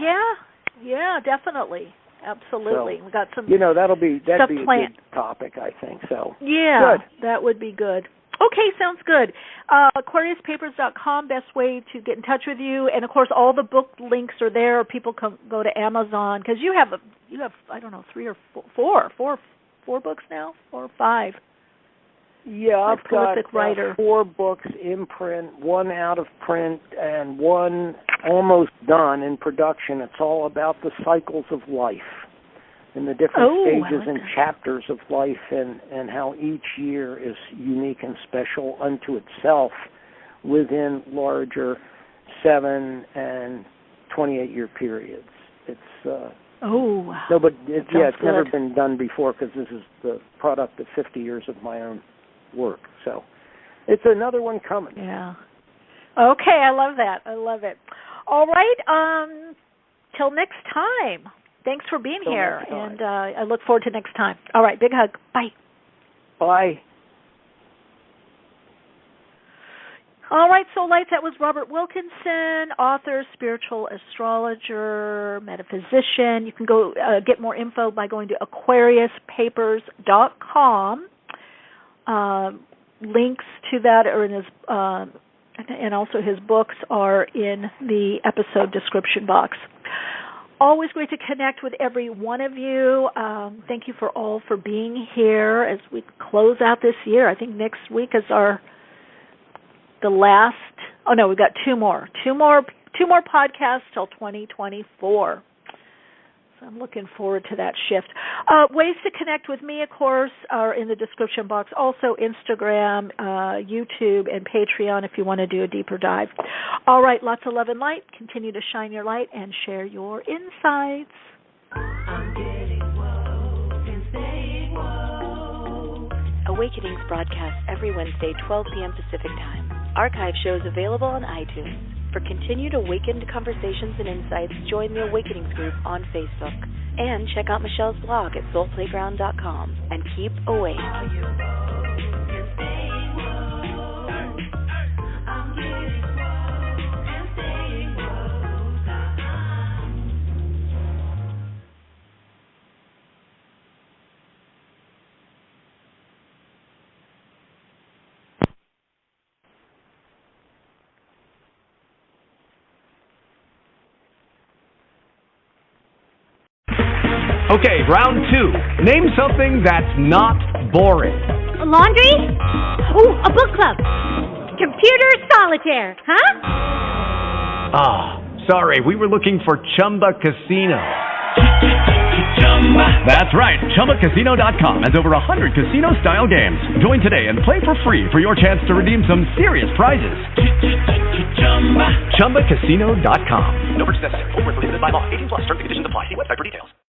S9: yeah, definitely. Absolutely.
S12: So,
S9: we got some
S12: that'd be a
S9: planned.
S12: good topic, I think. So
S9: yeah,
S12: good.
S9: That would be good. Okay, sounds good. AquariusPapers.com, best way to get in touch with you, and of course all the book links are there. People can go to Amazon because you have I don't know 3 or 4 books now, 4 or 5.
S12: Yeah, I've got
S9: writer.
S12: 4 books in print, 1 out of print, and 1 almost done in production. It's all about the cycles of life and the different stages and chapters of life, and how each year is unique and special unto itself within larger 7 and 28-year periods. It's no, but it's never been done before, because this is the product of 50 years of my own work. So it's another one coming.
S9: Yeah. Okay, I love that. I love it. All right. Till next time. Thanks for being here, and I look forward to next time. All right, big hug. Bye.
S12: Bye.
S9: All right, Soul Lights, that was Robert Wilkinson, author, spiritual astrologer, metaphysician. You can go get more info by going to aquariuspapers.com. Links to that are in his, and also his books are in the episode description box. Always great to connect with every one of you. Thank you for being here as we close out this year. I think next week is the last. Oh no, we've got two more podcasts till 2024. So I'm looking forward to that shift. Ways to connect with me, of course, are in the description box. Also Instagram, YouTube, and Patreon if you want to do a deeper dive. All right, lots of love and light. Continue to shine your light and share your insights. I'm getting woke and staying woke.
S8: Awakenings broadcasts every Wednesday, 12 p.m. Pacific Time. Archive shows available on iTunes. For continued awakened conversations and insights, join the Awakenings group on Facebook. And check out Michelle's blog at soulplayground.com. And keep awake.
S13: Okay, round 2. Name something that's not boring.
S14: Laundry? Ooh, a book club. Computer solitaire, huh?
S13: Ah, sorry, we were looking for Chumba Casino. That's right, ChumbaCasino.com has over 100 casino-style games. Join today and play for free for your chance to redeem some serious prizes. ChumbaCasino.com.
S15: No purchase necessary. Void where prohibited by law. 18+. Terms and conditions apply. See website for details.